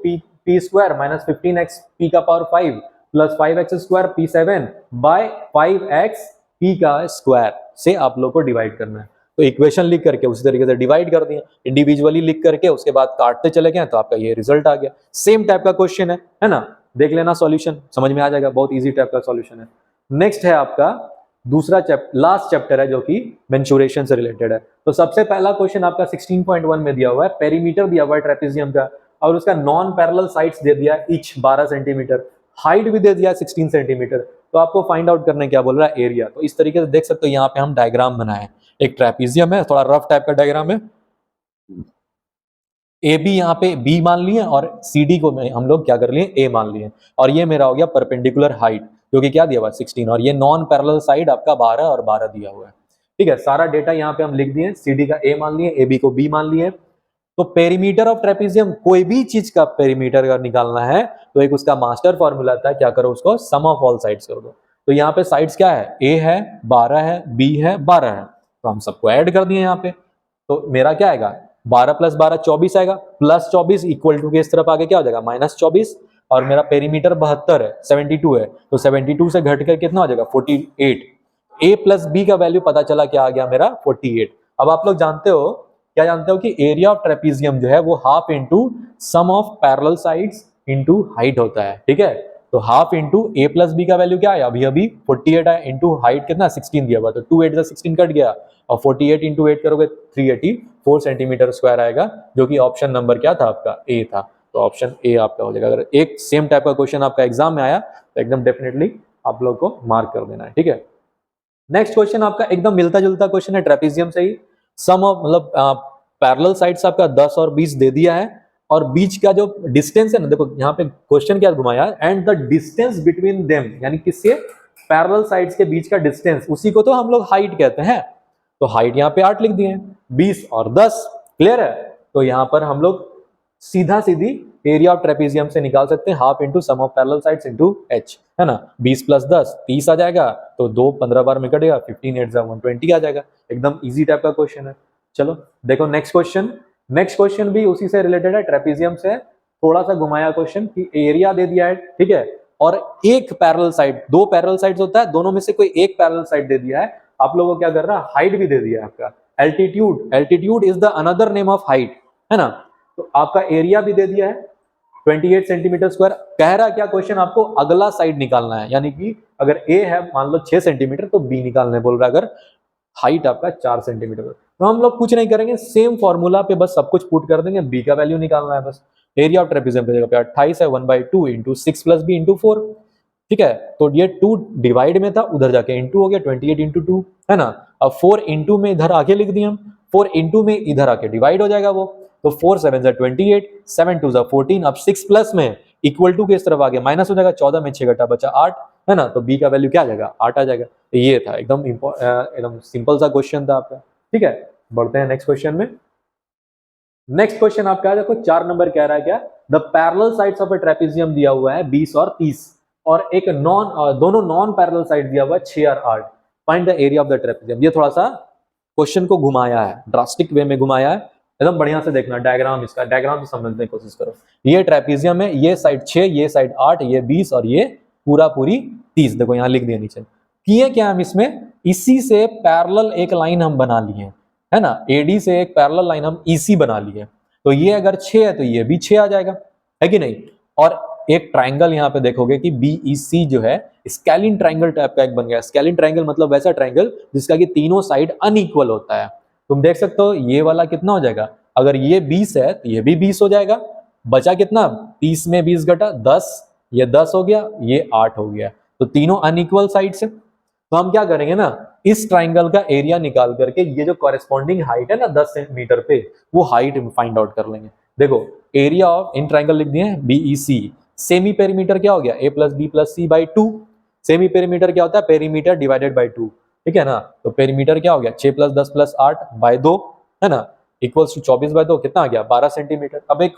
p square minus 15x p का power 5 plus 5x square p7 by 5x p का स्क्वायर से आप लोग को डिवाइड करना है। तो इक्वेशन लिख करके उसी तरीके से डिवाइड कर दिया, इंडिविजुअली लिख करके उसके बाद काटते चले गए, तो आपका ये रिजल्ट आ गया। सेम टाइप का क्वेश्चन है ना, देख लेना, सॉल्यूशन समझ में आ जाएगा, बहुत इजी टाइप का सॉल्यूशन है। नेक्स्ट है आपका दूसरा लास्ट चैप्टर है जो कि मेंसुरेशन से रिलेटेड है। तो सबसे पहला क्वेश्चन आपका 16.1 में दिया हुआ है, पेरीमीटर दिया हुआ है ट्रेपेजियम का, और उसका नॉन पैरेलल साइड्स दे दिया ईच 12 सेंटीमीटर, हाइट भी दे दिया 16 सेंटीमीटर। तो आपको फाइंड आउट करने क्या बोल रहा है, एरिया। तो इस तरीके से देख सकते हो, यहाँ पे हम डायग्राम बनाए, एक ट्रेपेजियम है, थोड़ा रफ टाइप का डायग्राम है, ए बी यहाँ पे बी मान लिए और सी डी को हम लोग क्या कर लिए, ए मान लिए, और ये मेरा हो गया परपेंडिकुलर हाइट जो कि क्या दिया हुआ है 16, और ये नॉन पैरेलल साइड आपका 12 और 12 दिया हुआ है, ठीक है। सारा डेटा यहाँ पे हम लिख दिए, सी डी का ए मान लिए, ए बी को बी मान लिए। तो पेरीमीटर ऑफ ट्रेपेजियम, कोई भी चीज का पेरीमीटर अगर निकालना है तो एक उसका मास्टर फॉर्मूला था, क्या करो उसको सम ऑफ ऑल साइड्स कर दो। तो यहाँ पे साइड्स क्या है, ए है 12 है, बी है 12 है, तो हम सबको ऐड कर दिए यहाँ पे, तो मेरा क्या आएगा 12 प्लस 12 24 आएगा, प्लस 24 इक्वल टू के इस तरफ आगे क्या हो जाएगा माइनस 24, और मेरा पेरीमीटर 72 है 72 है, तो 72 से घट कर कितना हो जाएगा 48। ए प्लस बी का वैल्यू पता चला क्या आ गया मेरा 48। अब आप लोग जानते हो, क्या जानते हो कि एरिया ऑफ ट्रेपेजियम जो है वो half into sum of parallel sides into height होता है, ठीक है। तो half into A plus B का वैल्यू क्या है, अभी अभी 48 है, इंटू हाइट कितना 16 दिया हुआ, तो 2 8 16 कट गया, और 48 इंटू 8 करोगे 384 सेंटीमीटर स्क्वायर आएगा, जो कि ऑप्शन नंबर क्या था आपका, ए था। तो ऑप्शन ए आपका हो जाएगा। अगर एक सेम टाइप का क्वेश्चन आपका एग्जाम में आया तो एकदम डेफिनेटली आप लोग को मार्क कर देना है, ठीक है। नेक्स्ट क्वेश्चन आपका एकदम मिलता जुलता क्वेश्चन है ट्रेपेजियम से ही, सम ऑफ मतलब पैरेलल साइड्स आपका 10 और 20 दे दिया है, और बीच का जो डिस्टेंस है ना, देखो यहाँ पे क्वेश्चन क्या घुमाया, and the distance between them, यानी किससे पैरेलल साइड्स के बीच का डिस्टेंस, उसी को तो हम लोग हाइट कहते हैं। तो हाइट यहाँ पे 8 लिख दिए, 20 और 10, क्लियर है। तो यहाँ पर हम लोग सीधा सीधी एरिया ऑफ ट्रेपेजियम से निकाल सकते हैं, half into sum of parallel sides into h, है ना। 20 प्लस 10 30 आ जाएगा, तो 2 15 बार में कटेगा, 15 8 120 आ जाएगा। एकदम इजी टाइप का क्वेश्चन है। चलो देखो नेक्स्ट क्वेश्चन। नेक्स्ट क्वेश्चन भी उसी से रिलेटेड है, ट्रेपेजियम से थोड़ा सा घुमाया क्वेश्चन कि एरिया दे दिया है, ठीक है, और एक पैरेलल साइड, दो पैरेलल साइड्स होता है, दोनों में से कोई एक पैरेलल साइड दे दिया है। आप लोगों को क्या कर रहा है, हाइट भी दे दिया है आपका, altitude, altitude is the another name of height, है ना। तो आपका एरिया भी दे दिया है 28 सेंटीमीटर स्क्वायर। कह रहा है क्या क्वेश्चन, आपको अगला साइड निकालना है, यानी कि अगर ए है मान लो 6 सेंटीमीटर तो बी निकालने बोल रहा है, अगर हाइट आपका 4 सेंटीमीटर। तो हम लोग कुछ नहीं करेंगे, सेम फॉर्मूला पे बस सब कुछ पुट कर देंगे, बी का वैल्यू निकालना है बस। एरिया ऑफ ट्रेपेजियम पे जगह पे 28 है, 1/2 इंटू 6 प्लस बी इंटू 4, ठीक है। तो ये 2 डिवाइड में था, उधर जाके इंटू हो गया, 28 इंटू 2, है ना। अब 4 इंटू में इधर आगे लिख दिया हम, 4 इंटू में इधर आके डिवाइड हो जाएगा वो, तो 4 7 28, 7 2 14। अब 6 प्लस में इक्वल टू किस तरफ आ गया, माइनस हो जाएगा, 14 में 6 घटा बचा 8, है ना। तो बी का वैल्यू क्या आ जाएगा, 8 आ जाएगा। तो ये था एकदम सिंपल सा क्वेश्चन था आपका, ठीक है। बढ़ते हैं नेक्स्ट क्वेश्चन में। नेक्स्ट क्वेश्चन आपका देखो 4 नंबर कह रहा है क्या, the parallel sides of a trapezium दिया हुआ है 20 और 30, और एक दोनों नॉन पैरेलल साइड दिया हुआ है 6 और 8। Find the area of the trapezium. ये थोड़ा सा क्वेश्चन को घुमाया है, ड्रास्टिक वे में घुमाया है, एकदम बढ़िया से देखना डायग्राम, इसका डायग्राम से समझने की कोशिश करो। ये ट्रेपेजियम है, ये साइड 6, ये साइड 8, ये 20 और ये पूरी 30। देखो यहाँ लिख दिया नीचे। किए क्या हम इसमें, इसी से पैरेलल एक लाइन हम बना लिए, है ना। एडी से एक पैरेलल लाइन हम ईसी बना लिए, तो ये अगर 6 है तो ये भी 6 आ जाएगा, है कि नहीं। और एक ट्राइंगल यहाँ पे देखोगे कि बीईसी जो है स्केलिन ट्राइंगल टाइप का एक बन गया। स्केलिन ट्राइंगल मतलब वैसा ट्राइंगल जिसका कि तीनों साइड अनइक्वल होता है। तुम देख सकते हो ये वाला कितना हो जाएगा, अगर ये 20 है तो ये भी 20 हो जाएगा, बचा कितना 30 में 20 घटा 10, ये 10 हो गया, ये 8 हो गया, तो तीनों अनइक्वल साइड से। तो हम क्या करेंगे ना, इस ट्राइंगल का एरिया निकाल करके ये जो कॉरेस्पॉन्डिंग हाइट है ना 10 सेंटीमीटर पे, वो हाइट फाइंड आउट कर लेंगे। देखो एरिया ऑफ इन ट्राइंगल लिख दिए बीईसी, सेमी पेरीमीटर क्या हो गया, a plus b plus c by 2। Semi perimeter क्या होता है, पेरीमीटर डिवाइडेड बाई 2, ठीक है ना। तो पेरीमीटर क्या हो गया, 6 प्लस 10 प्लस 8 बाय 2, है ना, इक्वल्स टू 24 बाय 2, कितना आ गया 12 सेंटीमीटर। अब एक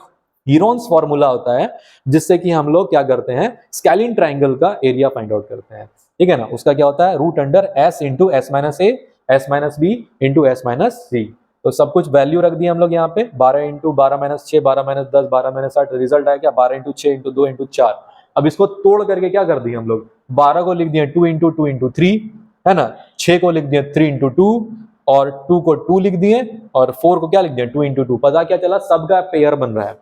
हीरोन्स फॉर्मूला होता है जिससे कि हम लोग क्या करते हैं, स्केलिन ट्राइंगल का एरिया फाइंड आउट करते हैं, ठीक है ना। उसका क्या होता है, root under s into s minus a s minus b into s minus c. तो सब कुछ वैल्यू रख दिए हम लोग यहाँ पे, 12 into 12 minus 6, 12 minus 10, 12 minus 8, result आया क्या 12 इंटू 6 इंटू 2 इंटू 4। अब इसको तोड़ करके क्या कर दिए हम लोग, 12 को लिख दिए 2 इंटू 2 इंटू 3, है ना, 6 को लिख दिए 3 इंटू 2, और 2 को 2 लिख दिए, और 4 को क्या लिख दिए 2 इंटू 2। पता क्या चला, सबका पेयर बन रहा है,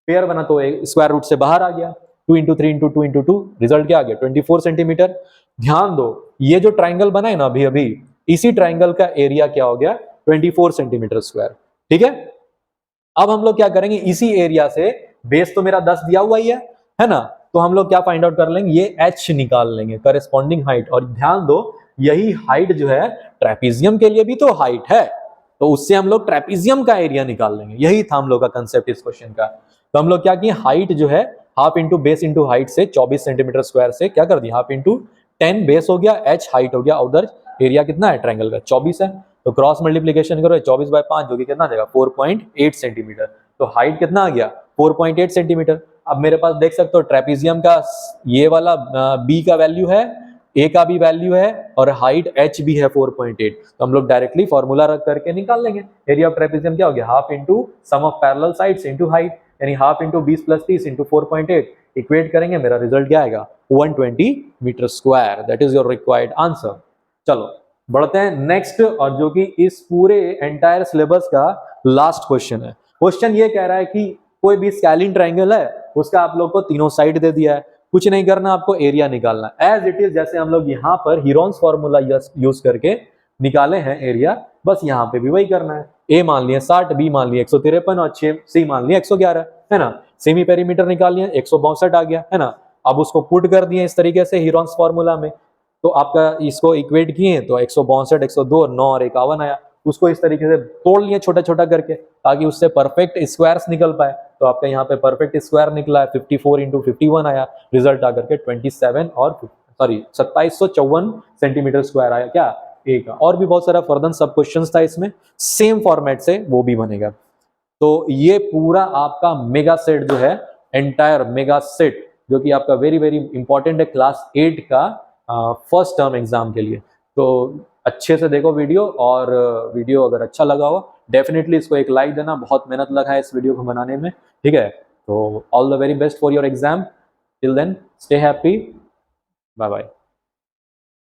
पेयर बना तो स्क्वायर रूट से बाहर आ गया, 2 इंटू 3 इंटू 2 इंटू 2, रिजल्ट क्या आ गया 24 सेंटीमीटर। ध्यान दो ये जो ट्राइंगल बना है ना अभी अभी, इसी ट्राइंगल का एरिया क्या हो गया 24 सेंटीमीटर स्क्वायर, ठीक है। अब हम लोग क्या करेंगे, इसी एरिया से, बेस तो मेरा 10 दिया हुआ ही है ना, तो हम लोग क्या फाइंड आउट कर लेंगे, ये h निकाल लेंगे, करेस्पॉन्डिंग हाइट। और ध्यान दो यही हाइट जो है ट्रेपेजियम के लिए भी तो हाइट है, तो उससे हम लोग ट्रेपेजियम का एरिया निकाल लेंगे। यही था हम लोग का कंसेप्ट इस क्वेश्चन का। तो हम लोग क्या किए, हाइट जो है half into base into height से 24 सेंटीमीटर स्क्वायर से क्या कर दिया, हाफ इंटू 10 बेस हो गया, h हाइट हो गया, उधर एरिया कितना है ट्राइंगल का 24 है, तो क्रॉस मल्टीप्लीकेशन करो 24 बाय 5 जो कि कितना देगा 4.8 सेंटीमीटर। तो हाइट कितना आ गया 4.8 सेंटीमीटर। अब मेरे पास देख सकते हो ट्रेपेजियम का ये वाला बी का वैल्यू है, ए का भी वैल्यू है, और हाइट एच भी है 4.8। तो हम लोग डायरेक्टली फॉर्मूला रख करके निकाल लेंगे। एरिया ऑफ ट्रेपेजियम क्या हो गया, half into sum of parallel sides into height, यानी half into 20 plus 30 into 4.8, equate करेंगे मेरा रिजल्ट क्या आएगा 120 metre square. That is your required answer. चलो बढ़ते हैं नेक्स्ट, और जो कि इस पूरे एंटायर सिलेबस का लास्ट क्वेश्चन है। क्वेश्चन ये कह रहा है कि कोई भी स्केलिन ट्राइंगल है, उसका आप लोग को तीनों साइड दे दिया है, कुछ नहीं करना, आपको एरिया निकालना एज इट इज, जैसे हम लोग यहाँ पर हीरोन्स फॉर्मूला यूज करके निकाले हैं एरिया, बस यहाँ पे भी वही करना है। ए मान लिया 60, बी मान लिया 153 और सी मान लिया 111, है ना। सेमी पेरीमीटर निकाल लिया 162 आ गया, है ना। अब उसको पुट कर दिए इस तरीके से हीरोन्स फॉर्मूला में, तो आपका इसको इक्वेट किए तो 162, 102, 9 और 51 आया। उसको इस तरीके से तोड़ लिए छोटा छोटा करके ताकि उससे परफेक्ट स्क्वायर्स निकल पाए। तो आपका यहाँ पे परफेक्ट स्क्वायर निकला है 54 इंटू 51 आया, रिजल्ट आकर के 27 और 2754 सेंटीमीटर स्क्वायर आया क्या ए का, और भी बहुत सारा फर्दर सब क्वेश्चंस था इसमें, सेम फॉर्मेट से वो भी बनेगा। तो ये पूरा आपका मेगा सेट जो है, एंटायर मेगा सेट, जो कि आपका वेरी वेरी इंपॉर्टेंट है क्लास 8 का फर्स्ट टर्म एग्जाम के लिए। तो अच्छे से देखो वीडियो, और वीडियो अगर अच्छा लगा हो डेफिनेटली इसको एक लाइक देना, बहुत मेहनत लगा है इस वीडियो को बनाने में, ठीक है। तो all the very best for your exam, till then stay happy, bye bye.